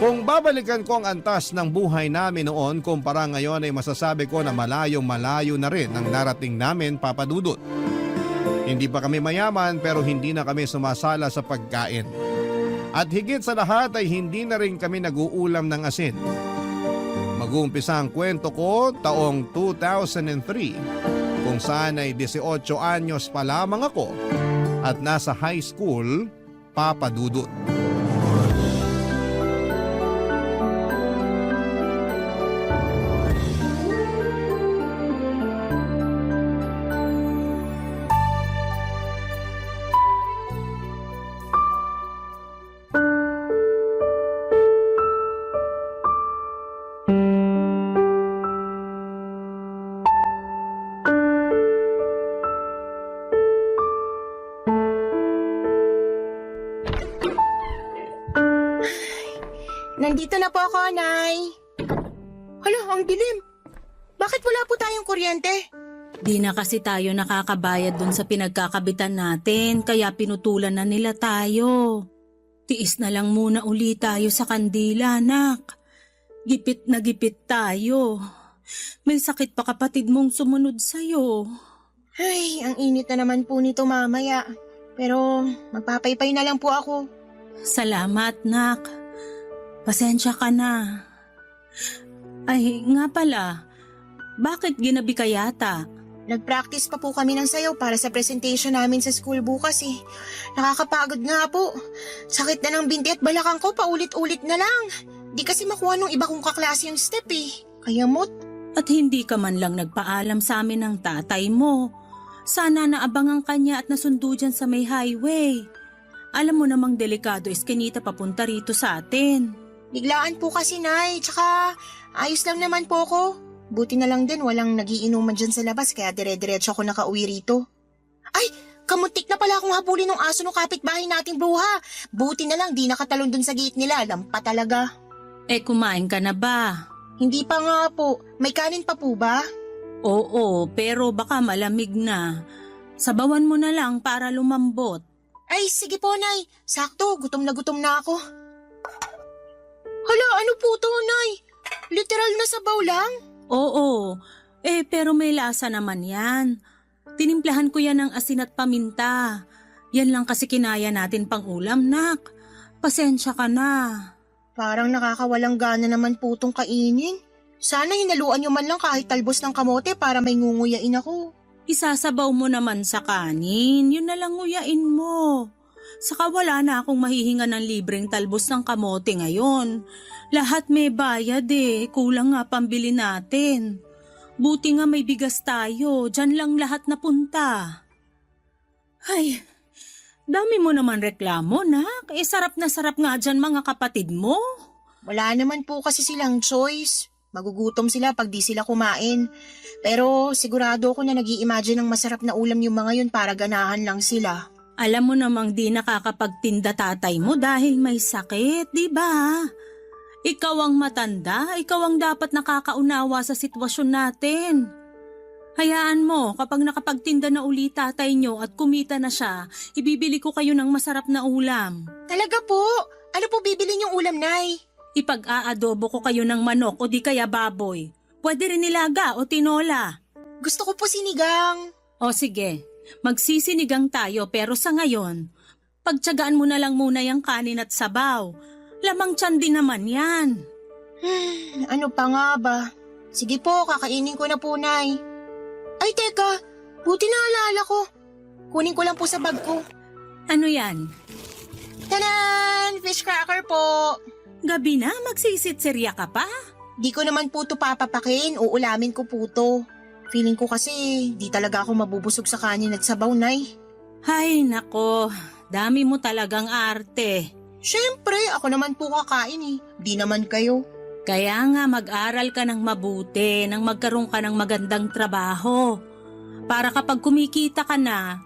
Kung babalikan ko ang antas ng buhay namin noon kumpara ngayon ay masasabi ko na malayo-malayo na rin ang narating namin, Papa Dudut. Hindi pa kami mayaman pero hindi na kami sumasala sa pagkain. At higit sa lahat ay hindi na rin kami nag-uulam ng asin. Mag-uumpisa ang kwento ko taong 2003 kung saan ay 18 anyos pa lamang ako at nasa high school, Papa Dudut.
Nandito na po ako, Nay. Hala, ang dilim. Bakit wala po tayong kuryente?
Di na kasi tayo nakakabayad dun sa pinagkakabitan natin, kaya pinutulan na nila tayo. Tiis na lang muna uli tayo sa kandila, anak. Gipit na gipit tayo. May sakit pa kapatid mong sumunod sa'yo.
Ay, ang init na naman po nito mamaya. Pero magpapaypay na lang po ako.
Salamat, nak. Pasensya ka na. Ay, nga pala, bakit ginabi ka yata?
Nag-practice pa po kami ng sayaw para sa presentation namin sa school bukas eh. Nakakapagod nga po. Sakit na ng binti at balakang ko paulit-ulit na lang. Di kasi makuha nung iba kong kaklase yung step eh. Kaya mot.
At hindi ka man lang nagpaalam sa amin ng tatay mo. Sana naabangan ka niya at nasundo dyan sa may highway. Alam mo namang delikado eskinita papunta rito sa atin.
Biglaan po kasi, Nay. Tsaka ayos lang naman po ako. Buti na lang din walang nagiinuman dyan sa labas kaya dire-diretso ako nakauwi rito. Ay, kamuntik na pala akong habulin ng aso ng kapitbahay nating bruha. Buti na lang di nakatalon dun sa gate nila. Lampa talaga.
Eh, kumain ka na ba?
Hindi pa nga po. May kanin pa po ba?
Oo, pero baka malamig na. Sabawan mo na lang para lumambot.
Ay, sige po, Nay. Sakto, gutom na ako. Hala, ano po to, Nay? Literal na sabaw lang?
Oo, pero may lasa naman yan. Tinimplahan ko yan ng asin at paminta. Yan lang kasi kinaya natin pang ulam, nak. Pasensya ka na.
Parang nakakawalang gana naman po tong kainin. Sana hinaluan nyo man lang kahit talbos ng kamote para may ngunguyain ako.
Isasabaw mo naman sa kanin, yun na lang nguyain mo. Saka wala na akong mahihinga ng libreng talbos ng kamote ngayon. Lahat may bayad kulang nga pambili natin. Buti nga may bigas tayo, dyan lang lahat napunta. Ay, dami mo naman reklamo, nak. Sarap na sarap nga dyan mga kapatid mo.
Wala naman po kasi silang choice. Magugutom sila pag di sila kumain. Pero sigurado ako na nag-i-imagine ng masarap na ulam yung mga yun para ganahan lang sila.
Alam mo namang di nakakapagtinda tatay mo dahil may sakit, di ba? Ikaw ang matanda, ikaw ang dapat nakakaunawa sa sitwasyon natin. Hayaan mo, kapag nakapagtinda na uli tatay nyo at kumita na siya, ibibili ko kayo ng masarap na ulam.
Talaga po? Ano po bibili niyong ulam, Nay?
Ipag-aadobo ko kayo ng manok o di kaya baboy. Pwede rin nilaga o tinola.
Gusto ko po sinigang.
O sige, magsisinigang tayo pero sa ngayon, pagtiyagaan mo na lang muna yung kanin at sabaw. Lamang tiyan din naman yan.
Ano pa nga ba? Sige po, kakainin ko na po, Nay. Ay, teka. Buti naalala ko. Kunin ko lang po sa bag ko.
Ano yan?
Tanan! Fish cracker po.
Gabi na, magsisitsirya ka pa?
Di ko naman po to papapakin. Uulamin ko po to. Feeling ko kasi di talaga ako mabubusog sa kanin at sabaw, Nay.
Hay nako, dami mo talagang arte.
Siyempre, ako naman po kakain. Di naman kayo.
Kaya nga mag-aral ka ng mabuti nang magkaroon ka ng magandang trabaho. Para kapag kumikita ka na,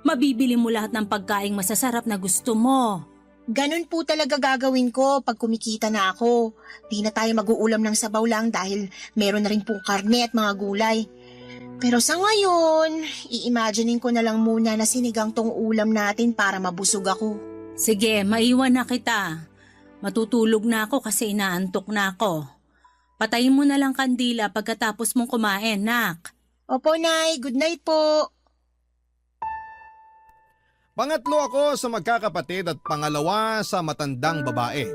Mabibili mo lahat ng pagkaing masasarap na gusto mo.
Ganun po talaga gagawin ko pag kumikita na ako. Di na tayo mag-uulam ng sabaw lang dahil meron na rin pong karne at mga gulay. Pero sa ngayon, i-imaginein ko na lang muna na sinigang tong ulam natin para mabusog ako.
Sige, maiwan na kita. Matutulog na ako kasi inaantok na ako. Patayin mo na lang kandila pagkatapos mong kumain, nak.
Opo, Nay. Good night po.
Pangatlo ako sa magkakapatid at pangalawa sa matandang babae.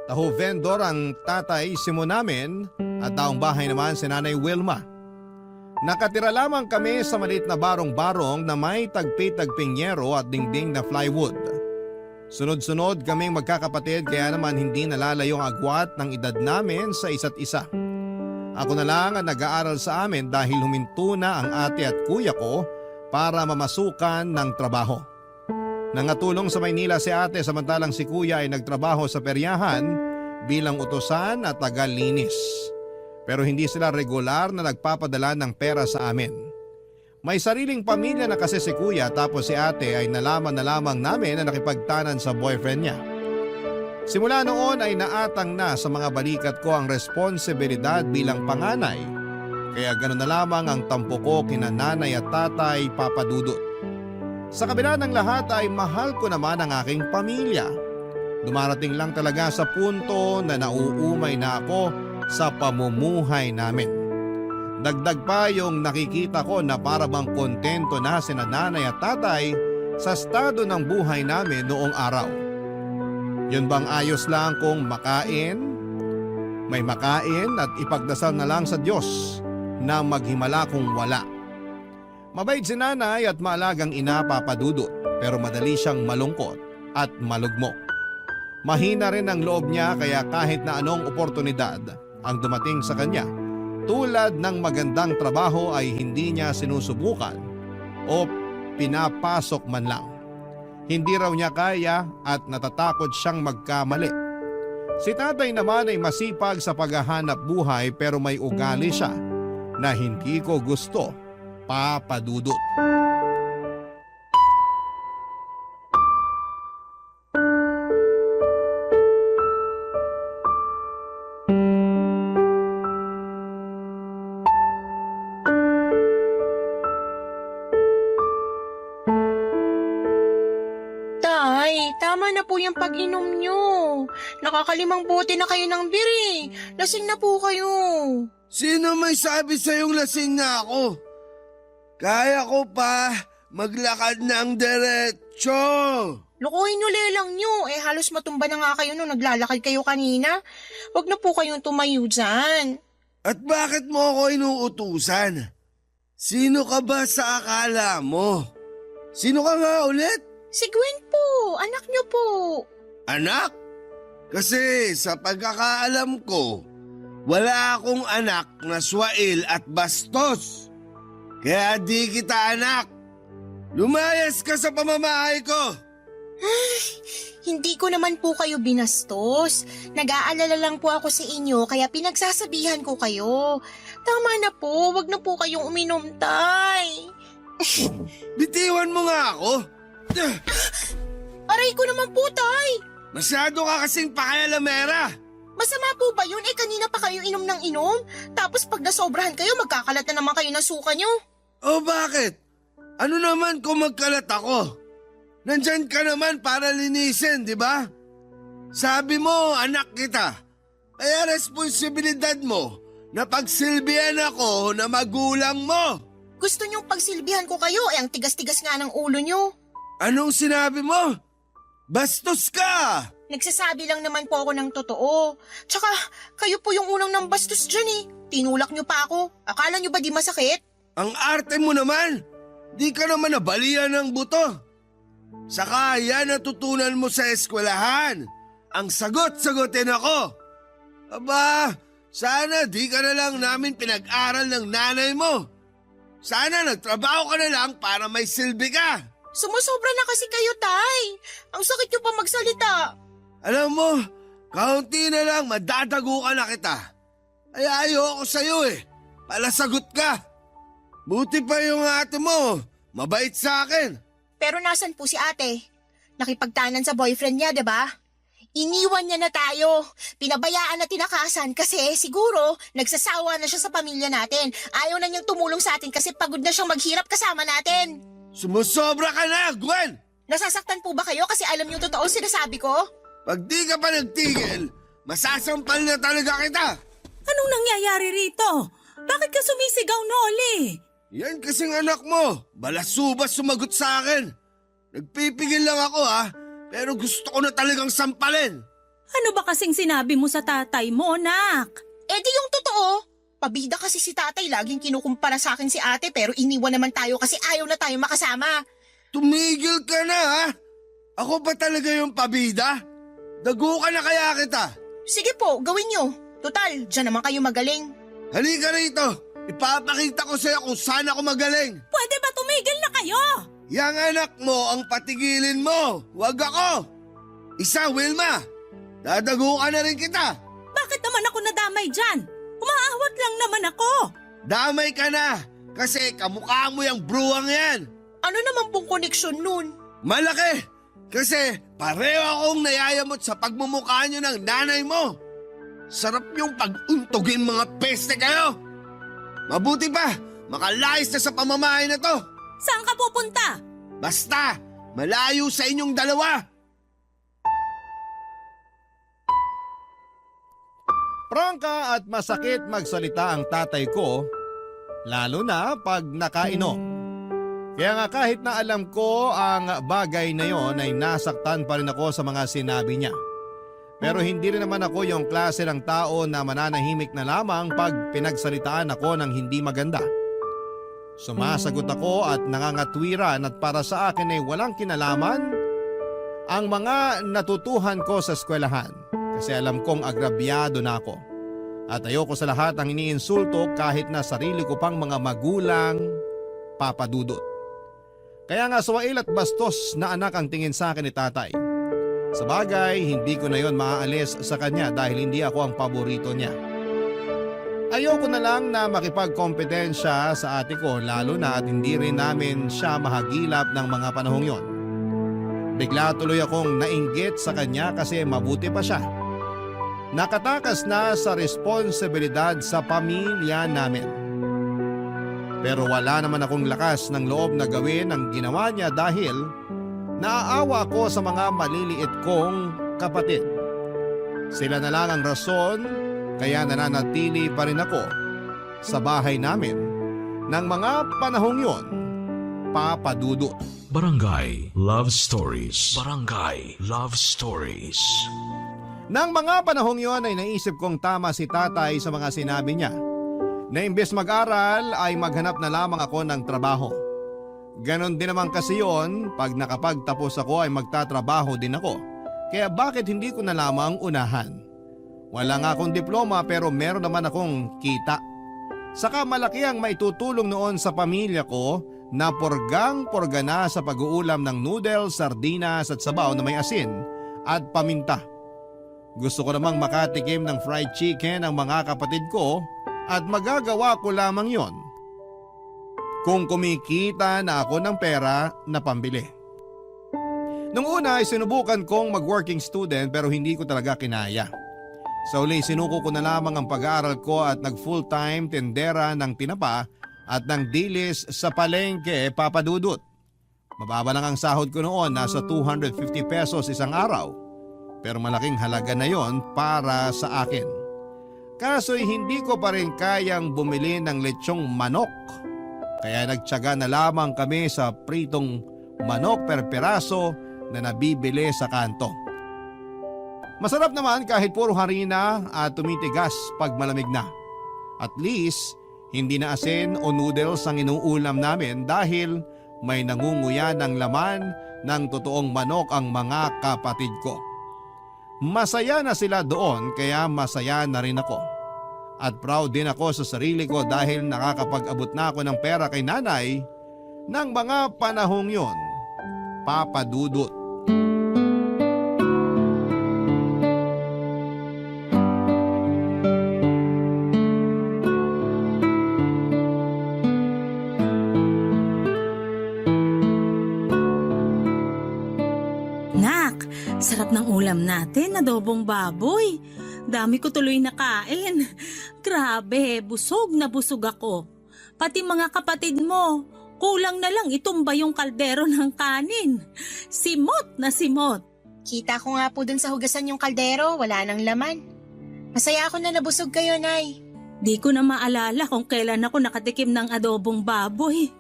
Taho vendor ang tatay Simo namin at taong bahay naman si Nanay Wilma. Nakatira lamang kami sa maliit na barong-barong na may tagpi-tagping yero at dingding na plywood. Sunod-sunod kaming magkakapatid kaya naman hindi nalalayo ang agwat ng edad namin sa isa't isa. Ako na lang ang nag-aaral sa amin dahil huminto na ang ate at kuya ko para mamasukan ng trabaho. Nangatulong sa Maynila si ate samantalang si kuya ay nagtrabaho sa peryahan bilang utusan at tagalinis. Pero hindi sila regular na nagpapadala ng pera sa amin. May sariling pamilya na kasi si kuya tapos si ate ay nalaman na lamang namin na nakipagtanan sa boyfriend niya. Simula noon ay naatang na sa mga balikat ko ang responsibilidad bilang panganay. Kaya ganoon na lamang ang tampo ko kina nanay at tatay papadudot. Sa kabila ng lahat ay mahal ko naman ang aking pamilya. Dumarating lang talaga sa punto na nauumay na ako sa pamumuhay namin. Dagdag pa yung nakikita ko na para bang kontento na sina nanay at tatay sa estado ng buhay namin noong araw. Yun bang ayos lang kung may makain at ipagdasal na lang sa Diyos na maghimala kung wala. Mabait si nanay at maalagang ina papadudot pero madali siyang malungkot at malugmok. Mahina rin ang loob niya kaya kahit na anong oportunidad ang dumating sa kanya, tulad ng magandang trabaho ay hindi niya sinusubukan o pinapasok man lang. Hindi raw niya kaya at natatakot siyang magkamali. Si tatay naman ay masipag sa paghahanap buhay pero may ugali siya na hindi ko gusto, papadudot.
Tama na po yung pag-inom nyo. Nakakalimang bote na kayo ng biri. Lasing na po kayo.
Sino may sabi sa'yong lasing na ako? Kaya ko pa maglakad ng diretsyo.
Lukuhin nyo lelang nyo. Halos matumba na nga kayo nung naglalakad kayo kanina. Huwag na po kayong tumayo dyan.
At bakit mo ako inuutusan? Sino ka ba sa akala mo? Sino ka nga ulit?
Si Gwen po, anak nyo po.
Anak? Kasi sa pagkakaalam ko, wala akong anak na swail at bastos. Kaya di kita anak. Lumayas ka sa pamamahay ko.
Hindi ko naman po kayo binastos. Nag-aalala lang po ako sa inyo kaya pinagsasabihan ko kayo. Tama na po, wag na po kayong uminom, tay.
Bitiwan mo nga ako.
Aray ko naman po, tay.
Masyado ka kasing pakialamera.
Masama po ba yun? Kanina pa kayo inom ng inom. Tapos pag nasobrahan kayo, magkakalat na naman kayo ng suka nyo.
O bakit? Ano naman kung magkalat ako? Nandyan ka naman para linisin, di ba? Sabi mo, anak kita. Kaya responsibilidad mo na pagsilbihan ako na magulang mo.
Gusto nyong pagsilbihan ko kayo, ang tigas-tigas nga ng ulo nyo.
Anong sinabi mo? Bastos ka!
Nagsasabi lang naman po ako ng totoo. Tsaka, kayo po yung unang nang bastos dyan eh. Tinulak nyo pa ako. Akala nyo ba di masakit?
Ang arte mo naman! Di ka naman nabalian ng buto. Saka yan natutunan mo sa eskwelahan. Ang sagot-sagutin ako. Aba, sana di ka na lang namin pinag-aral ng nanay mo. Sana nagtrabaho ka na lang para may silbi ka.
Sumusobra na kasi kayo, tay. Ang sakit nyo pa magsalita.
Alam mo, kaunti na lang madadago ka na kita. Ay ayoko sa'yo eh. Palasagot ka. Buti pa yung ate mo, mabait sa akin.
Pero nasan po si ate? Nakipagtanan sa boyfriend niya, 'di ba? Iniwan niya na tayo. Pinabayaan na tinakasan kasi siguro nagsasawa na siya sa pamilya natin. Ayaw na niyang tumulong sa atin kasi pagod na siyang maghirap kasama natin.
Sumusobra ka na, Gwen!
Nasasaktan po ba kayo kasi alam niyo totoo sinasabi ko?
Pag di ka pa nagtigil, masasampal na talaga kita!
Anong nangyayari rito? Bakit ka sumisigaw, Noli?
Yan kasing anak mo, balasubas sumagot sa akin. Nagpipigil lang ako pero gusto ko na talagang sampalin.
Ano ba kasing sinabi mo sa tatay mo, nak?
Eh di yung totoo. Pabida kasi si tatay, laging kinukumpara sa akin si ate pero iniwan naman tayo kasi ayaw na tayo makasama.
Tumigil ka na Ako ba talaga yung pabida? Dago ka na kaya kita.
Sige po, gawin nyo. Total, dyan naman kayo magaling.
Halika rito. Ipapakita ko sa'yo kung saan ako magaling.
Pwede ba tumigil na kayo?
Yang anak mo ang patigilin mo. Huwag ako. Isa, Wilma. Dadago ka na rin kita.
Bakit naman ako nadamay dyan? Umaawat lang naman ako.
Damay ka na. Kasi kamukha mo yung bruwang yan.
Ano naman pong koneksyon nun?
Malaki. Kasi pareho akong nayayamot sa pagmumukha niyo ng nanay mo. Sarap yung pag-untugin mga peste kayo. Mabuti pa, makalayas na sa pamamahay na to.
Saan ka pupunta?
Basta, malayo sa inyong dalawa.
Prangka at masakit magsalita ang tatay ko, lalo na pag nakainom. Kaya nga kahit na alam ko ang bagay na yon ay nasaktan pa rin ako sa mga sinabi niya. Pero hindi rin naman ako yung klase ng tao na mananahimik na lamang pag pinagsalitaan ako ng hindi maganda. Sumasagot ako at nangangatwiran at para sa akin ay walang kinalaman ang mga natutuhan ko sa eskwelahan kasi alam kong agrabyado na ako. At ayoko sa lahat ang iniinsulto kahit na sarili ko pang mga magulang papadudot. Kaya nga suwail at bastos na anak ang tingin sa akin ni tatay. Sa bagay, hindi ko na yon maaalis sa kanya dahil hindi ako ang paborito niya. Ayoko na lang na makipagkompetensya sa ate ko lalo na at hindi rin namin siya mahagilap ng mga panahong yon. Bigla tuloy akong nainggit sa kanya kasi mabuti pa siya. Nakatakas na sa responsibilidad sa pamilya namin. Pero wala naman akong lakas ng loob na gawin ang ginawa niya dahil naaawa ko sa mga maliliit kong kapatid. Sila na lang ang rason kaya nananatili pa rin ako sa bahay namin ng mga panahong yon, papadudot.
Barangay Love Stories. Barangay Love Stories.
Nang mga panahong yon ay naisip kong tama si tatay sa mga sinabi niya na imbes mag-aral ay maghanap na lamang ako ng trabaho. Ganon din naman kasi yon, pag nakapagtapos ako ay magtatrabaho din ako. Kaya bakit hindi ko na lamang unahan? Wala nga akong diploma pero meron naman akong kita. Saka malaki ang maitutulong noon sa pamilya ko na porgang-porga na sa pag-uulam ng noodles, sardinas at sabaw na may asin at paminta. Gusto ko namang makatikim ng fried chicken ang mga kapatid ko at magagawa ko lamang yon kung kumikita na ako ng pera na pambili. Nung una ay sinubukan kong mag-working student pero hindi ko talaga kinaya. Sa uli sinuko ko na lamang ang pag-aaral ko at nag-full-time tendera ng tinapa at ng dilis sa palengke, papadudot. Mababa lang ang sahod ko noon, nasa 250 pesos isang araw. Pero malaking halaga na yon para sa akin. Kaso'y hindi ko pa rin kayang bumili ng lechong manok. Kaya nagtiyaga na lamang kami sa pritong manok per piraso na nabibili sa kanto. Masarap naman kahit puro harina at tumitigas pag malamig na. At least, hindi na asin o noodles ang inuulam namin dahil may nangunguya ng laman ng totoong manok ang mga kapatid ko. Masaya na sila doon kaya masaya na rin ako. At proud din ako sa sarili ko dahil nakakapag-abot na ako ng pera kay nanay ng mga panahong yon, papadudot.
Sarap ng ulam natin, adobong baboy. Dami ko tuloy nakain. Grabe, busog na busog ako. Pati mga kapatid mo, kulang na lang itumba yung kaldero ng kanin. Simot na simot.
Kita ko nga po dun sa hugasan yung kaldero, wala nang laman. Masaya ako na nabusog kayo, Nay.
Di ko na maalala kung kailan ako nakatikim ng adobong baboy.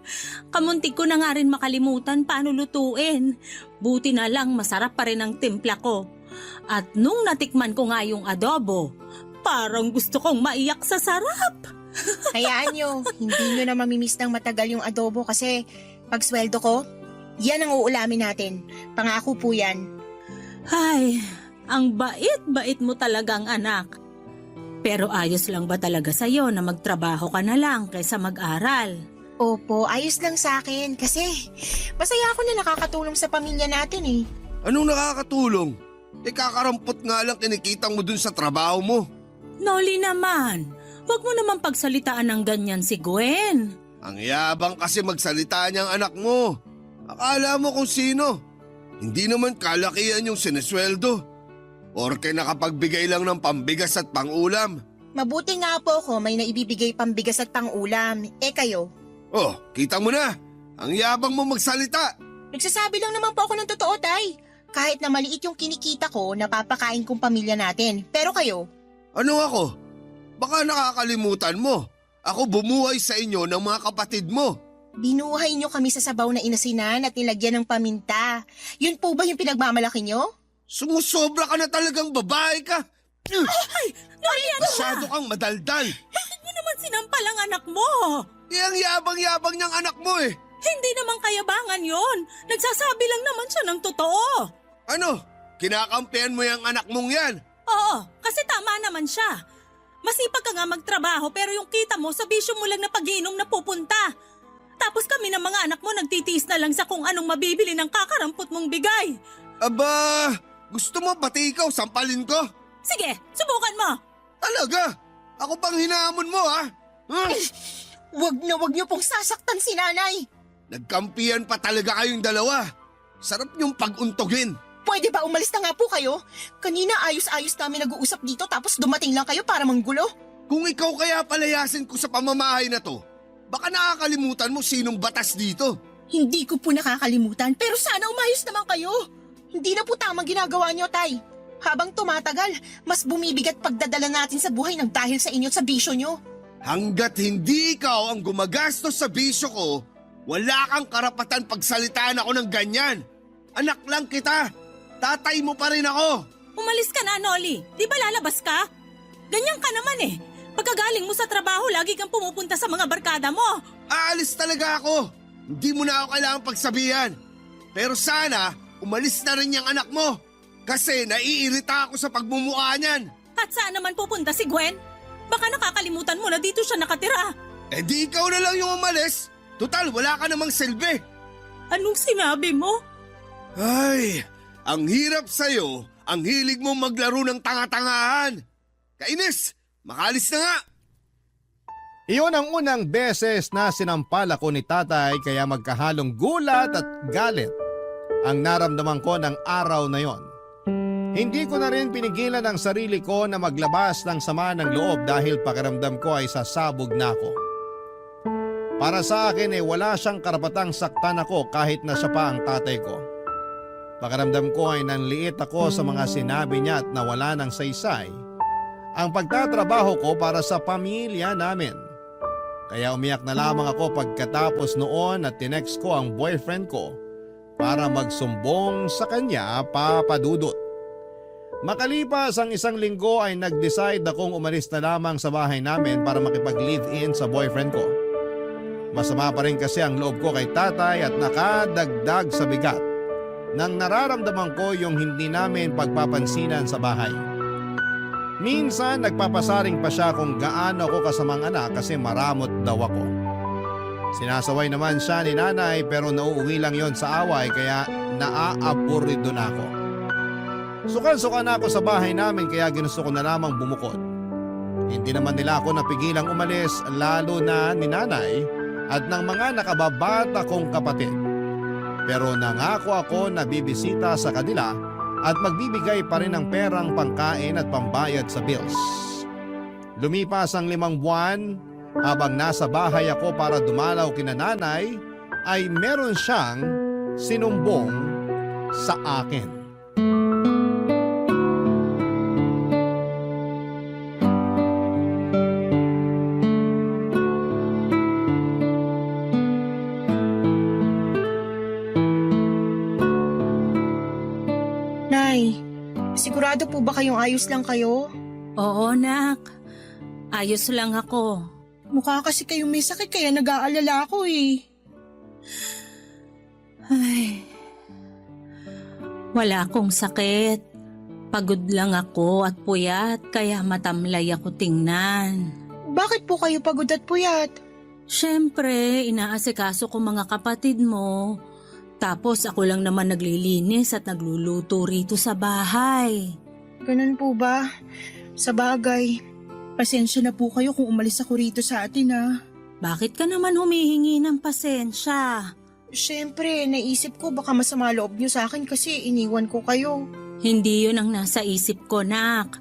Kamuntik ko na nga rin makalimutan paano lutuin. Buti na lang masarap pa rin ang timpla ko. At nung natikman ko nga yung adobo, parang gusto kong maiyak sa sarap.
Hayaan nyo, hindi nyo na mamimiss ng matagal yung adobo kasi pag sweldo ko, yan ang uulamin natin. Pangako po yan.
Ay, ang bait-bait mo talagang anak. Pero ayos lang ba talaga sa'yo na magtrabaho ka na lang kaysa mag-aral?
Opo, ayos lang sa akin kasi masaya ako na nakakatulong sa pamilya natin eh.
Anong nakakatulong? Kakarampot nga lang kinikitang mo dun sa trabaho mo.
Noli naman, wag mo naman pagsalitaan ng ganyan si Gwen.
Ang yabang kasi magsalita niyang anak mo. Akala mo kung sino. Hindi naman kalakihan yung sinesweldo. Orke nakapagbigay lang ng pambigas at pangulam.
Mabuti nga po ako may naibibigay pambigas at pangulam. Kayo?
Oh, kita mo na. Ang yabang mo magsalita.
Nagsasabi lang naman po ako ng totoo, Tay. Kahit na maliit yung kinikita ko, napapakain kong pamilya natin. Pero kayo?
Ano ako? Baka nakakalimutan mo. Ako bumuhay sa inyo ng mga kapatid mo.
Binuhay nyo kami sa sabaw na inasinan at nilagyan ng paminta. Yun po ba yung pinagmamalaki nyo?
Sumusobra ka na talagang babae ka.
Ay, Noli, ano ba?
Masyado kang madaldal.
Bakit mo naman sinampal ang anak mo?
Ang yabang-yabang niyang anak mo eh.
Hindi naman kayabangan yon. Nagsasabi lang naman siya ng totoo.
Ano? Kinakampihan mo yung anak mong yan?
Oo, kasi tama naman siya. Masipag ka nga magtrabaho pero yung kita mo sa bisyo mo lang na pag-iinom na pupunta. Tapos kami ng mga anak mo nagtitiis na lang sa kung anong mabibili ng kakarampot mong bigay.
Aba, gusto mo pati ikaw sampalin ko?
Sige, subukan mo.
Talaga? Ako pang hinahamon mo ha?
Wag niyo pong sasaktan si nanay.
Nagkampihan pa talaga kayong dalawa. Sarap niyong pag-untogin.
Pwede ba umalis na nga po kayo? Kanina ayos-ayos namin nag-uusap dito tapos dumating lang kayo para manggulo.
Kung ikaw kaya palayasin ko sa pamamahay na to, baka nakakalimutan mo sinong batas dito.
Hindi ko po nakakalimutan pero sana umayos naman kayo. Hindi na po tamang ginagawa niyo, Tay. Habang tumatagal, mas bumibigat pagdadala natin sa buhay ng dahil sa inyo at sa bisyo niyo.
Hanggat hindi ikaw ang gumagastos sa bisyo ko, wala kang karapatan pagsalitaan ako ng ganyan. Anak lang kita. Tatay mo pa rin ako.
Umalis ka na, Noli. Di ba lalabas ka? Ganyan ka naman eh. Pagkagaling mo sa trabaho, lagi kang pumupunta sa mga barkada mo.
Aalis talaga ako. Hindi mo na ako kailangang pagsabihan. Pero sana, umalis na rin yung anak mo. Kasi naiirita ako sa pagmumukha niyan.
At saan naman pupunta si Gwen? Baka nakakalimutan mo na dito siya nakatira.
Di ikaw na lang yung umalis. Total, wala ka namang silbi.
Anong sinabi mo?
Ay, ang hirap sa'yo. Ang hilig mo maglaro ng tanga-tangahan. Kainis, makalis na nga.
Iyon ang unang beses na sinampal ako ni tatay kaya magkahalong gulat at galit ang naramdaman ko ng araw na yon. Hindi ko na rin pinigilan ang sarili ko na maglabas ng sama ng loob dahil pakiramdam ko ay sasabog na ako. Para sa akin wala siyang karapatang saktan ako kahit na siya pa ang tatay ko. Pakiramdam ko ay nanliit ako sa mga sinabi niya at nawala ng saysay ang pagtatrabaho ko para sa pamilya namin. Kaya umiyak na lamang ako pagkatapos noon at tinext ko ang boyfriend ko para magsumbong sa kanya, Papa Dudut. Makalipas ang isang linggo ay nag-decide akong umalis na lamang sa bahay namin para makipag-live-in sa boyfriend ko. Masama pa rin kasi ang loob ko kay tatay at nakadagdag sa bigat nang nararamdaman ko yung hindi namin pagpapansinan sa bahay. Minsan nagpapasaring pa siya kung gaano ako kasamang anak kasi maramot daw ako. Sinasaway naman siya ni nanay pero nauuwi lang yon sa away kaya naaaburido na ako. Sukan-suka na ako sa bahay namin kaya ginusto ko na lamang bumukod. Hindi naman nila ako napigilang umalis lalo na ni nanay at ng mga nakababata kong kapatid. Pero nangako ako na bibisita sa kanila at magbibigay pa rin ng perang pangkain at pambayad sa bills. Lumipas ang 5 buwan, habang nasa bahay ako para dumalaw kina nanay, ay meron siyang sinumbong sa akin.
Nay, sigurado po ba kayong ayos lang kayo?
Oo, nak. Ayos lang ako.
Mukha kasi kayong may sakit kaya nag-aalala ako eh.
Ay, wala akong sakit. Pagod lang ako at puyat kaya matamlay ako tingnan.
Bakit po kayo pagod at puyat?
Siyempre, inaasikaso ko mga kapatid mo. Tapos ako lang naman naglilinis at nagluluto rito sa bahay.
Ganun po ba? Sa bagay, pasensya na po kayo kung umalis ako rito sa atin ha.
Bakit ka naman humihingi ng pasensya?
Siyempre, naisip ko baka masama loob niyo sa akin kasi iniwan ko kayo.
Hindi yun ang nasa isip ko, nak.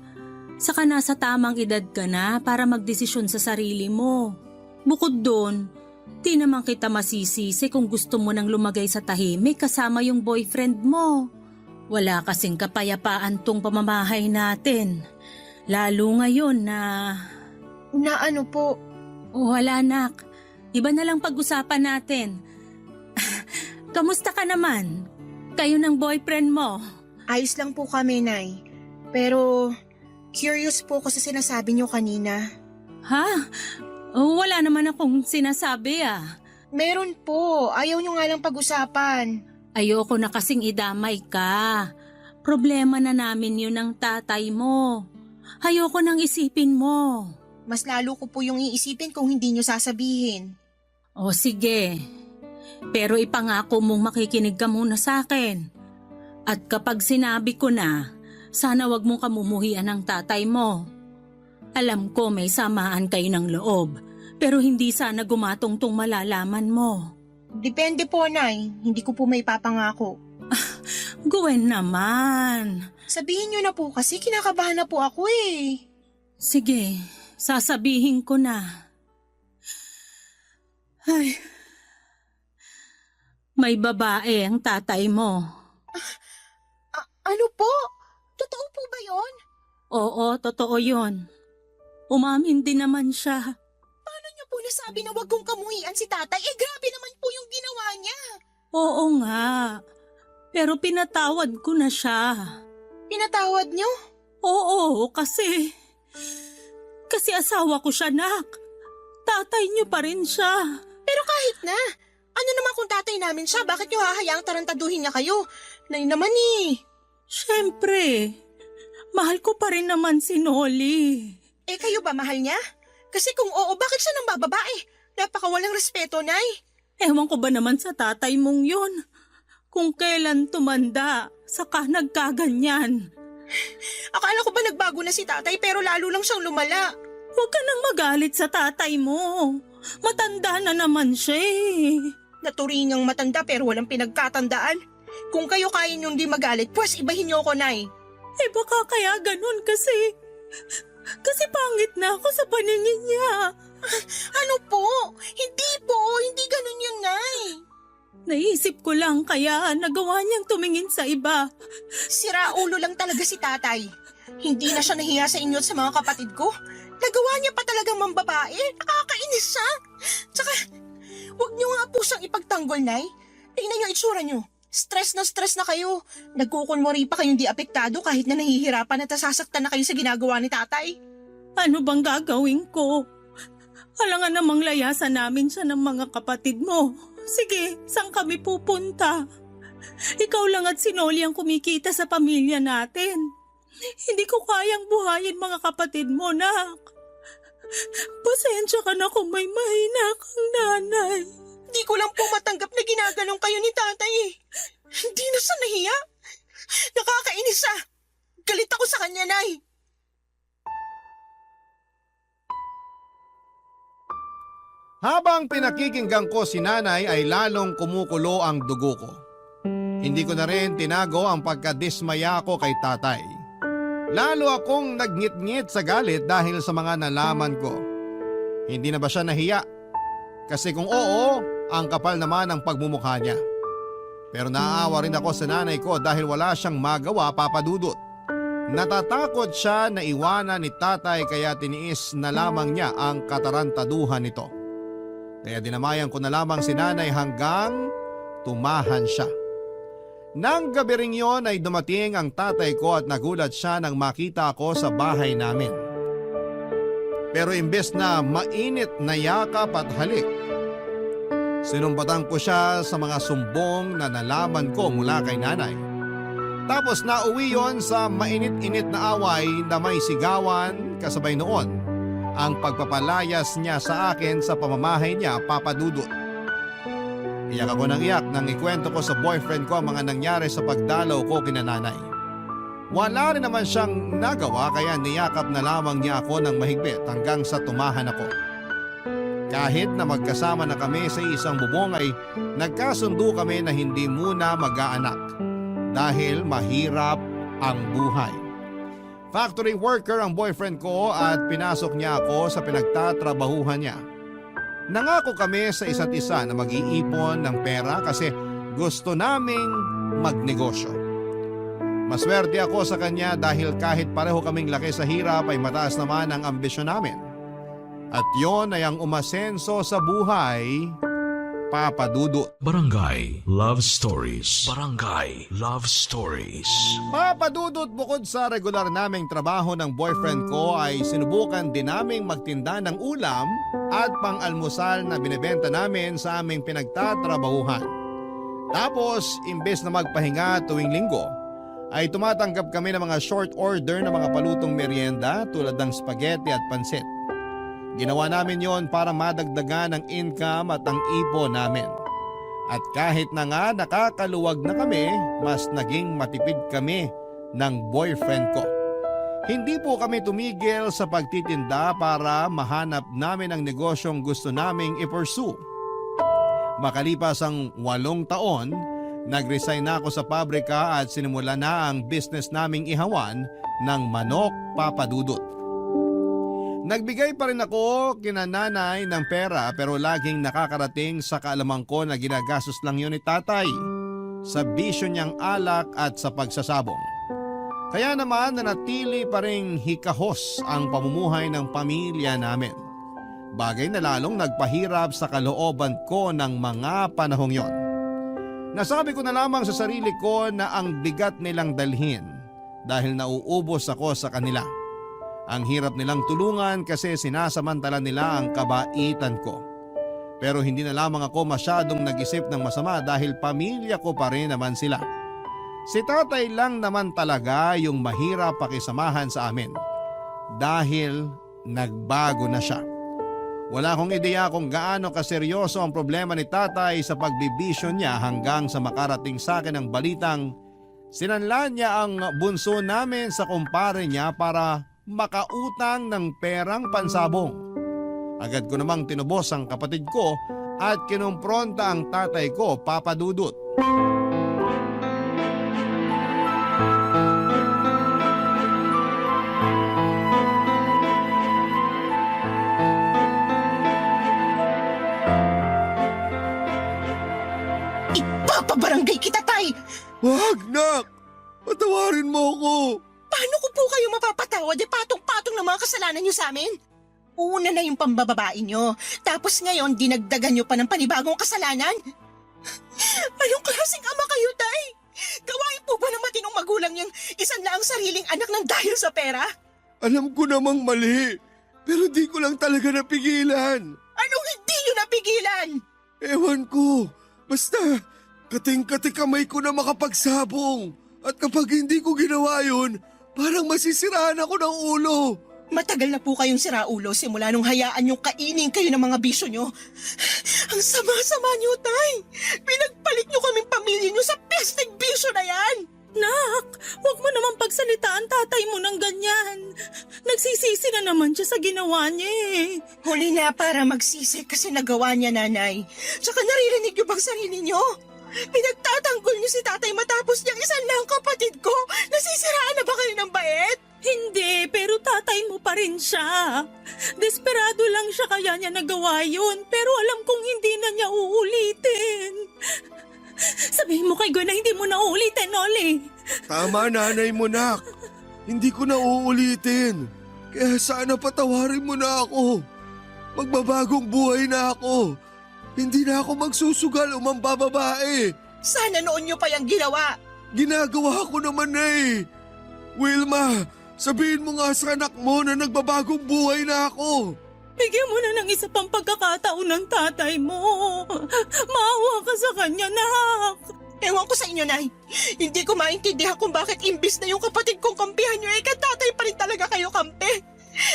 Saka nasa tamang edad ka na para magdesisyon sa sarili mo. Bukod doon, di naman kita masisisi kung gusto mo nang lumagay sa tahimik kasama yung boyfriend mo. Wala kasing kapayapaan tong pamamahay natin. Lalo ngayon na...
Na ano po?
Wala, nak. Iba na lang pag-usapan natin. Kamusta ka naman? Kayo ng boyfriend mo?
Ayos lang po kami, Nay. Pero, curious po ako sa sinasabi niyo kanina.
Ha? Wala naman akong sinasabi ah.
Meron po. Ayaw niyo nga lang pag-usapan.
Ayoko na kasing idamay ka. Problema na namin yun ng tatay mo. Ayoko nang isipin mo.
Mas lalo ko po yung iisipin kung hindi niyo sasabihin.
O sige. Pero ipangako mong makikinig ka muna sa akin. At kapag sinabi ko na, sana wag mong kamumuhian ng tatay mo. Alam ko may samaan kayo ng loob, pero hindi sana gumatong tong malalaman mo.
Depende po, Nay. Hindi ko po may papangako.
Gwen naman.
Sabihin niyo na po kasi kinakabahan na po ako eh.
Sige, sasabihin ko na. Ay, may babae ang tatay mo.
Ano po? Totoo po ba yon?
Oo, totoo yun. Umamin din naman siya.
Paano niyo po nasabi na wag kong kamuhian si tatay? Eh grabe naman po yung ginawa niya.
Oo nga. Pero pinatawad ko na siya.
Pinatawad niyo?
Oo, kasi asawa ko siya, nak. Tatay niyo pa rin siya.
Pero kahit na. Ano naman kung tatay namin siya? Bakit niyo hahayaang tarantaduhin niya kayo? Nay naman eh.
Siyempre, mahal ko pa rin naman si Noli.
Eh kayo ba mahal niya? Kasi kung oo, bakit siya nang bababae? Napakawalang respeto, Nay.
Ewan ko ba naman sa tatay mong yun? Kung kailan tumanda, saka nagkaganyan.
Akala ko ba nagbago na si tatay pero lalo lang siyang lumala.
Huwag ka nang magalit sa tatay mo. Matanda na naman siya eh.
Naturingang matanda pero walang pinagkatandaan. Kung kayo kaya niyong di magalit, pues ibahin niyo ako, Nay.
Eh baka kaya ganun kasi pangit na ako sa paningin niya.
Ano po? Hindi po. Hindi ganun yun, Nay.
Naisip ko lang kaya nagawa niyang tumingin sa iba.
Sira ulo lang talaga si tatay. Hindi na siya nahiya sa inyo at sa mga kapatid ko. Nagawa niya pa talagang mambabae. Nakakainis siya. Tsaka, huwag niyo nga po siyang ipagtanggol, Nay. Tingnan niyo itsura niyo. Stress na kayo. Nagkukunwari pa kayong di apektado kahit na nahihirapan at nasasaktan na kayo sa ginagawa ni tatay.
Ano bang gagawin ko? Alangan namang layasan namin siya ng mga kapatid mo. Sige, saan kami pupunta? Ikaw lang at si Noli ang kumikita sa pamilya natin. Hindi ko kayang buhayin mga kapatid mo, nak. Pasensya ka na kung may mahina kang nanay.
Di ko lang po matanggap na ginaganong kayo ni tatay eh. Hindi na siya nahiya. Nakakainis siya. Galit ako sa kanya, Nay.
Habang pinakikinggan ko si nanay ay lalong kumukulo ang dugo ko. Hindi ko na rin tinago ang pagkadismaya ko kay tatay. Lalo akong nagngit-ngit sa galit dahil sa mga nalaman ko. Hindi na ba siya nahiya? Kasi kung oo, ang kapal naman ang pagmumukha niya. Pero naaawa rin ako sa nanay ko dahil wala siyang magawa, Papa Dudut. Natatakot siya na iwanan ni tatay kaya tiniis na lamang niya ang katarantaduhan nito. Kaya dinamayan ko na lamang si nanay hanggang tumahan siya. Nang gabi ring yon ay dumating ang tatay ko at nagulat siya nang makita ako sa bahay namin. Pero imbes na mainit na yakap at halik, sinumbatan ko siya sa mga sumbong na nalaman ko mula kay nanay. Tapos nauwi yon sa mainit-init na away na may sigawan kasabay noon ang pagpapalayas niya sa akin sa pamamahay niya, Papa Dudut. Iyak ako ng iyak nang ikwento ko sa boyfriend ko ang mga nangyari sa pagdalaw ko kina nanay. Wala rin naman siyang nagawa kaya niyakap na lamang niya ako ng mahigpit hanggang sa tumahan ako. Kahit na magkasama na kami sa isang bubong ay nagkasundo kami na hindi muna mag-aanak dahil mahirap ang buhay. Factory worker ang boyfriend ko at pinasok niya ako sa pinagtatrabahuhan niya. Nangako kami sa isa't isa na mag-iipon ng pera kasi gusto naming magnegosyo. Maswerte ako sa kanya dahil kahit pareho kaming laki sa hirap ay mataas naman ang ambisyon namin. At yon ay ang umasenso sa buhay, Papa Dudut.
Barangay Love Stories. Barangay Love Stories.
Papa Dudut, bukod sa regular naming trabaho ng boyfriend ko ay sinubukan din naming magtinda ng ulam at pang-almusal na binibenta namin sa aming pinagtatrabahuhan. Tapos, imbes na magpahinga tuwing linggo, ay tumatanggap kami ng mga short order na mga palutong merienda tulad ng spaghetti at pansit. Ginawa namin yon para madagdagan ang income at ang ipon namin. At kahit na nga nakakaluwag na kami, mas naging matipid kami ng boyfriend ko. Hindi po kami tumigil sa pagtitinda para mahanap namin ang negosyong gusto naming i-pursue. Makalipas ang 8 taon, nag-resign na ako sa pabrika at sinimula na ang business naming ihawan ng manok, Papa Dudut. Nagbigay pa rin ako kina nanay ng pera pero laging nakakarating sa kaalaman ko na ginagastos lang yun ni tatay sa bisyo niyang alak at sa pagsasabong. Kaya naman nanatili pa rin hikahos ang pamumuhay ng pamilya namin. Bagay na lalong nagpahirap sa kalooban ko ng mga panahong yon. Nasabi ko na lamang sa sarili ko na ang bigat nilang dalhin dahil nauubos ako sa kanila. Ang hirap nilang tulungan kasi sinasamantala nila ang kabaitan ko. Pero hindi na lamang ako masyadong nag-isip ng masama dahil pamilya ko pa rin naman sila. Si tatay lang naman talaga yung mahirap pakisamahan sa amin dahil nagbago na siya. Wala akong ideya kung gaano kaseryoso ang problema ni tatay sa pagbibisyo niya hanggang sa makarating sa akin ang balitang sinanlan niya ang bunso namin sa kumpare niya para makautang ng perang pansabong. Agad ko namang tinubos ang kapatid ko at kinumpronta ang tatay ko, Papa Dudut.
Ipapabarangay kita, tay!
Wag, nak! Patawarin mo ako!
Paano ko po kayo mapapatawad? Patong-patong ng mga kasalanan niyo sa amin. Una na yung pambababae niyo. Tapos ngayon, dinagdagan niyo pa ng panibagong kasalanan. Anong klaseng ama kayo, tay? Gawain po ba ng matinong magulang yung isang na ang sariling anak ng dahil sa pera?
Alam ko namang mali, pero di ko lang talaga napigilan.
Anong hindi niyo napigilan?
Ewan ko, basta kating-kati kamay ko na makapagsabong. At kapag hindi ko ginawa yun, parang masisiraan ako ng ulo.
Matagal na po kayong siraulo simula nung hayaan yung kainin kayo ng mga bisyo nyo. Ang sama-sama nyo, tay! Pinagpalit nyo kaming pamilya nyo sa pesteng bisyo na yan!
Nak, huwag mo naman pagsalitaan tatay mo ng ganyan. Nagsisisi na naman siya sa ginawa niya eh.
Huli na para magsisi kasi nagawa niya, nanay. Tsaka naririnig nyo bang sarili nyo? Pinagtatanggol niyo si tatay matapos niyang isan lang kapatid ko. Nasisiraan na ba kayo ng bait?
Hindi, pero tatay mo pa rin siya. Desperado lang siya kaya niya nagawa yun, pero alam kong hindi na niya uulitin. Sabihin mo kay Gwen na hindi mo na uulitin, Noli.
Tama, nanay mo, nak. Hindi ko na uulitin. Kaya sana patawarin mo na ako. Magbabagong buhay na ako. Hindi na ako magsusugal o mambababae.
Sana noon niyo pa yung ginawa.
Ginagawa ko naman na eh. Wilma, sabihin mo nga sa anak mo na nagbabagong buhay na ako.
Bigyan mo na ng isa pang pagkakataon ng tatay mo. Maawa ka sa kanya, nak.
Ewan ko sa inyo, Nay. Hindi ko maintindihan kung bakit imbis na yung kapatid kong kampihan niyo, katatay pa rin talaga kayo kampi.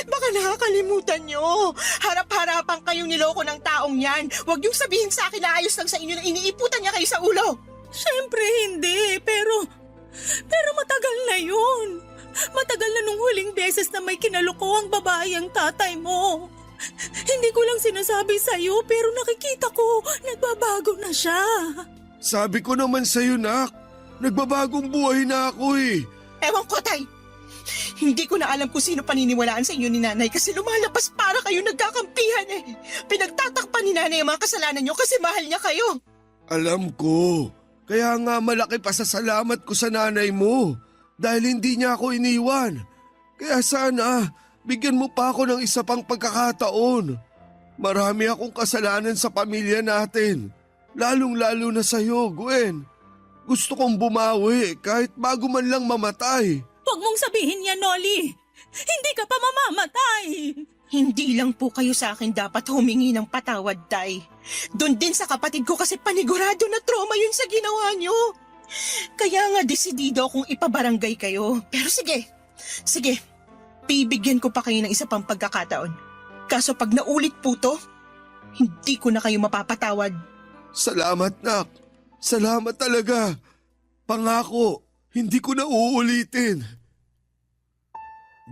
Baka nakakalimutan niyo. Harap-harapan kayong niloko ng taong yan. Huwag niyong sabihin sa akin na ayos lang sa inyo na iniiputan niya kayo sa ulo.
Siyempre hindi, pero matagal na yun. Matagal na nung huling beses na may kinaloko ang babae ang tatay mo. Hindi ko lang sinasabi sa'yo pero nakikita ko, nagbabago na siya.
Sabi ko naman sa'yo, nak. Nagbabagong buhay na ako eh.
Ewan ko, Tay. Hindi ko na alam kung sino paniniwalaan sa inyo ni Nanay kasi lumalabas para kayo nagkakampihan eh. Pinagtatakpan ni Nanay ang mga kasalanan niyo kasi mahal niya kayo.
Alam ko. Kaya nga malaki pasasalamat ko sa nanay mo. Dahil hindi niya ako iniwan. Kaya sana, bigyan mo pa ako ng isa pang pagkakataon. Marami akong kasalanan sa pamilya natin. Lalong-lalo na sa'yo, Gwen. Gusto kong bumawi kahit bago man lang mamatay.
Huwag mong sabihin yan, Noli. Hindi ka pa mamamatay.
Hindi lang po kayo sa akin dapat humingi ng patawad, Tay. Doon din sa kapatid ko kasi panigurado na trauma yun sa ginawa niyo. Kaya nga desidido akong ipabarangay kayo. Pero sige, bibigyan ko pa kayo ng isa pang pagkakataon. Kaso pag naulit po to, hindi ko na kayo mapapatawad.
Salamat, nak. Salamat talaga. Pangako, hindi ko na uulitin.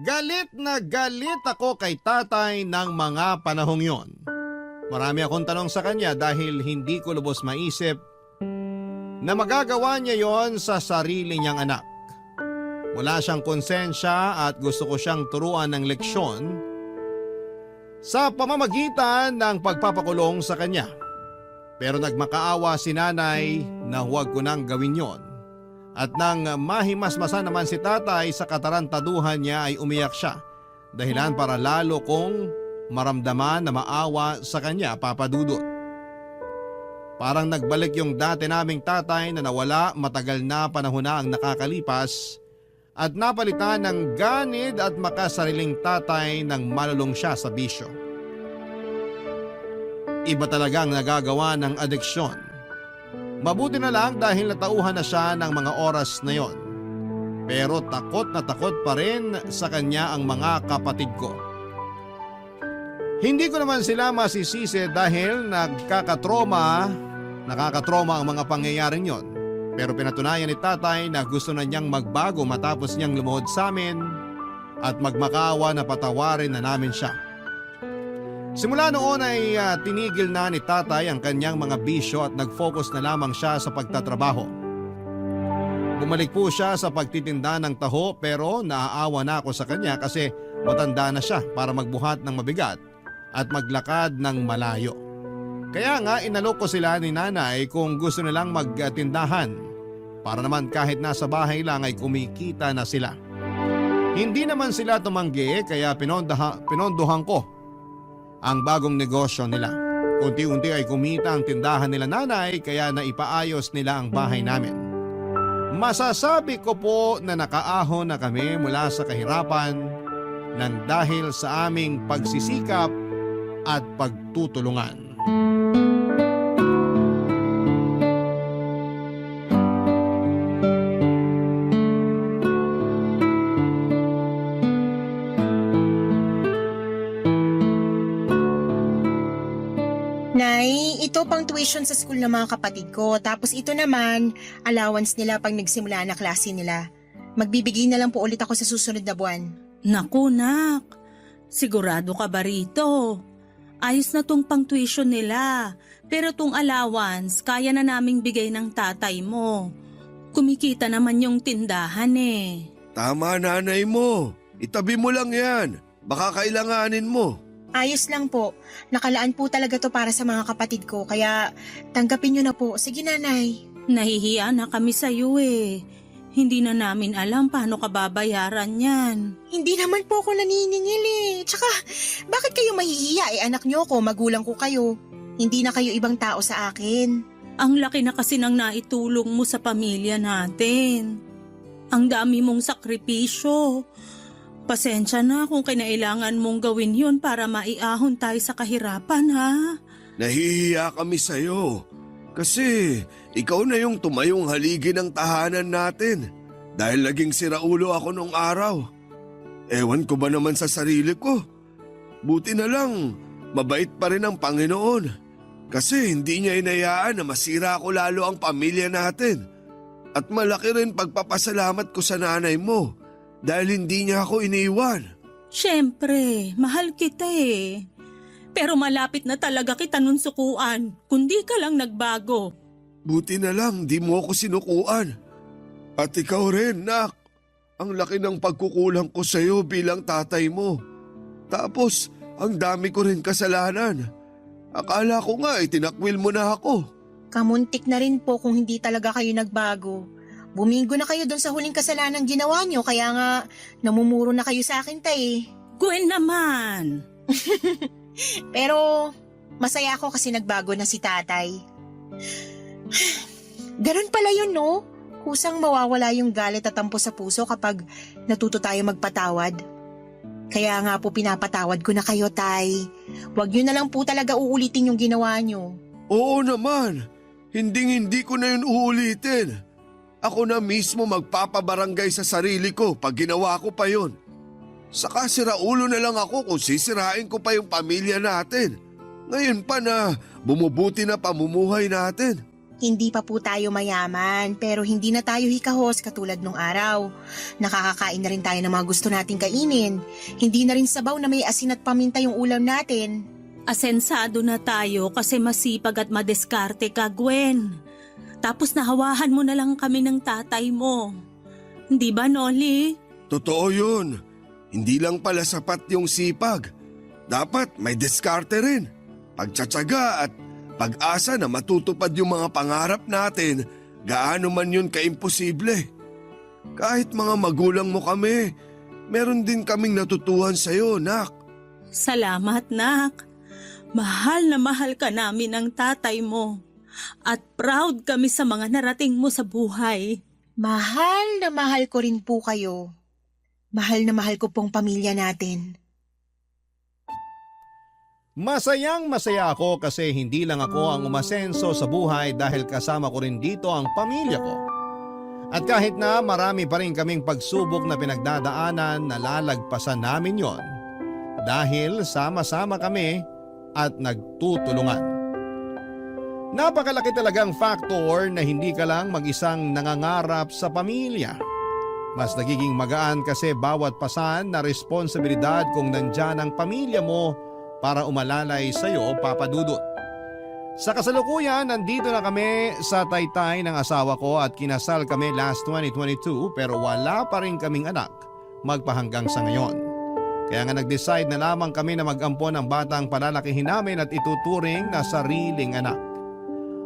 Galit na galit ako kay tatay ng mga panahong yon. Marami akong tanong sa kanya dahil hindi ko lubos maisip na magagawa niya yon sa sarili niyang anak. Wala siyang konsensya at gusto ko siyang turuan ng leksyon sa pamamagitan ng pagpapakulong sa kanya. Pero nagmakaawa si nanay na huwag ko nang gawin yon. At nang mahimasmasa naman si tatay sa katarantaduhan niya ay umiyak siya. Dahilan para lalo kong maramdaman na maawa sa kanya, Papa Dudut. Parang nagbalik yung dati naming tatay na nawala matagal na panahon na ang nakakalipas at napalitan ng ganid at makasariling tatay nang malulong siya sa bisyo. Iba talagang nagagawa ng adeksyon. Mabuti na lang dahil natauhan na siya ng mga oras na yon. Pero takot na takot pa rin sa kanya ang mga kapatid ko. Hindi ko naman sila masisisi dahil nakakatroma ang mga pangyayaring yon. Pero pinatunayan ni tatay na gusto na niyang magbago matapos niyang lumuhod sa amin at magmakaawa na patawarin na namin siya. Simula noon ay tinigil na ni tatay ang kanyang mga bisyo at nag-focus na lamang siya sa pagtatrabaho. Bumalik po siya sa pagtitinda ng taho pero naaawa na ako sa kanya kasi matanda na siya para magbuhat ng mabigat at maglakad ng malayo. Kaya nga inalok ko sila ni nanay kung gusto nilang magtindahan para naman kahit nasa bahay lang ay kumikita na sila. Hindi naman sila tumanggi kaya pinondohan ko ang bagong negosyo nila. Unti-unti ay kumita ang tindahan nila nanay kaya naipaayos nila ang bahay namin. Masasabi ko po na nakaahon na kami mula sa kahirapan nang dahil sa aming pagsisikap at pagtutulungan.
Nay, ito pang tuition sa school ng mga kapatid ko. Tapos ito naman, allowance nila pag nagsimula na klase nila. Magbibigay na lang po ulit ako sa susunod na buwan.
Naku, nak. Sigurado ka ba rito? Ayos na tong pang-tuition nila. Pero tong allowance, kaya na naming bigay ng tatay mo. Kumikita naman yung tindahan eh.
Tama, nanay mo. Itabi mo lang yan. Baka kailanganin mo.
Ayos lang po. Nakalaan po talaga to para sa mga kapatid ko, kaya tanggapin nyo na po. Sige, nanay.
Nahihiya na kami sa'yo eh. Hindi na namin alam paano ka babayaran yan.
Hindi naman po ako naniningil eh. Tsaka, bakit kayo mahihiya? Anak nyo ko, magulang ko kayo. Hindi na kayo ibang tao sa akin.
Ang laki na kasi ng naitulong mo sa pamilya natin. Ang dami mong sakripisyo. Pasensya na kung kinailangan mong gawin yun para maiahon tayo sa kahirapan, ha?
Nahihiya kami sa'yo. Kasi ikaw na yung tumayong haligi ng tahanan natin. Dahil naging siraulo ako nung araw. Ewan ko ba naman sa sarili ko. Buti na lang, mabait pa rin ang Panginoon. Kasi hindi niya inayaan na masira ko lalo ang pamilya natin. At malaki rin pagpapasalamat ko sa nanay mo dahil hindi niya ako iniwan.
Siyempre, mahal kita eh. Pero malapit na talaga kita nun sukuan, kundi ka lang nagbago.
Buti na lang di mo ako sinukuan. At ikaw rin, nak. Ang laki ng pagkukulang ko sa iyo bilang tatay mo. Tapos, ang dami ko rin kasalanan. Akala ko nga itinakwil mo na ako.
Kamuntik na rin po kung hindi talaga kayo nagbago. Bumigo na kayo doon sa huling kasalanan ginawa nyo, kaya nga namumuro na kayo sa akin, tay.
Gwen naman!
Pero masaya ako kasi nagbago na si tatay. Ganun pala yun, no? Kusang mawawala yung galit at tampo sa puso kapag natuto tayo magpatawad. Kaya nga po pinapatawad ko na kayo, tay. Huwag nyo na lang po talaga uulitin yung ginawa nyo.
Oo naman. Hindi ko na yun uulitin. Ako na mismo magpapabarangay sa sarili ko pag ginawa ko pa yun. Saka siraulo na lang ako kung sisirain ko pa yung pamilya natin. Ngayon pa na bumubuti na pamumuhay natin.
Hindi pa po tayo mayaman, pero hindi na tayo hikahos katulad nung araw. Nakakakain na rin tayo ng mga gusto nating kainin. Hindi na rin sabaw na may asin at paminta yung ulam natin.
Asensado na tayo kasi masipag at madeskarte ka, Gwen. Tapos nahawahan mo na lang kami ng tatay mo. Hindi ba, Noli?
Totoo yun. Hindi lang pala sapat yung sipag. Dapat may diskarte rin. Pagtsatsaga at pag-asa na matutupad yung mga pangarap natin, gaano man yun kaimposible. Kahit mga magulang mo kami, meron din kaming natutuhan sa'yo, nak.
Salamat, nak. Mahal na mahal ka namin ng tatay mo. At proud kami sa mga narating mo sa buhay.
Mahal na mahal ko rin po kayo. Mahal na mahal ko pong pamilya natin.
Masayang masaya ako kasi hindi lang ako ang umasenso sa buhay dahil kasama ko rin dito ang pamilya ko. At kahit na marami pa rin kaming pagsubok na pinagdadaanan, nalalagpasan namin yon dahil sama-sama kami at nagtutulungan. Napakalaki talagang factor na hindi ka lang mag-isang nangangarap sa pamilya. Mas nagiging magaan kasi bawat pasan na responsibilidad kung nandyan ang pamilya mo para umalalay sa iyo, Papa Dudut. Sa kasalukuyan, nandito na kami sa taytay ng asawa ko at kinasal kami last 2022 pero wala pa rin kaming anak magpahanggang sa ngayon. Kaya nga nag-decide na lamang kami na mag-ampon ng batang palalakihin namin at ituturing na sariling anak.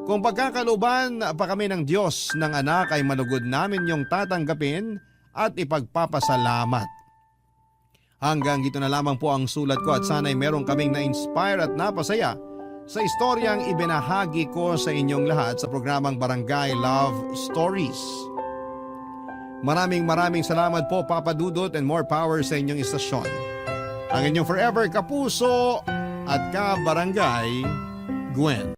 Kung pagkakaluban pa kami ng Diyos ng anak ay malugod namin yung tatanggapin at ipagpapasalamat. Hanggang dito na lamang po ang sulat ko at sana'y meron kaming na-inspire at napasaya sa istoryang ibinahagi ko sa inyong lahat sa programang Barangay Love Stories. Maraming salamat po, Papa Dudut, and more power sa inyong istasyon. Ang inyong forever kapuso at ka-barangay, Gwen.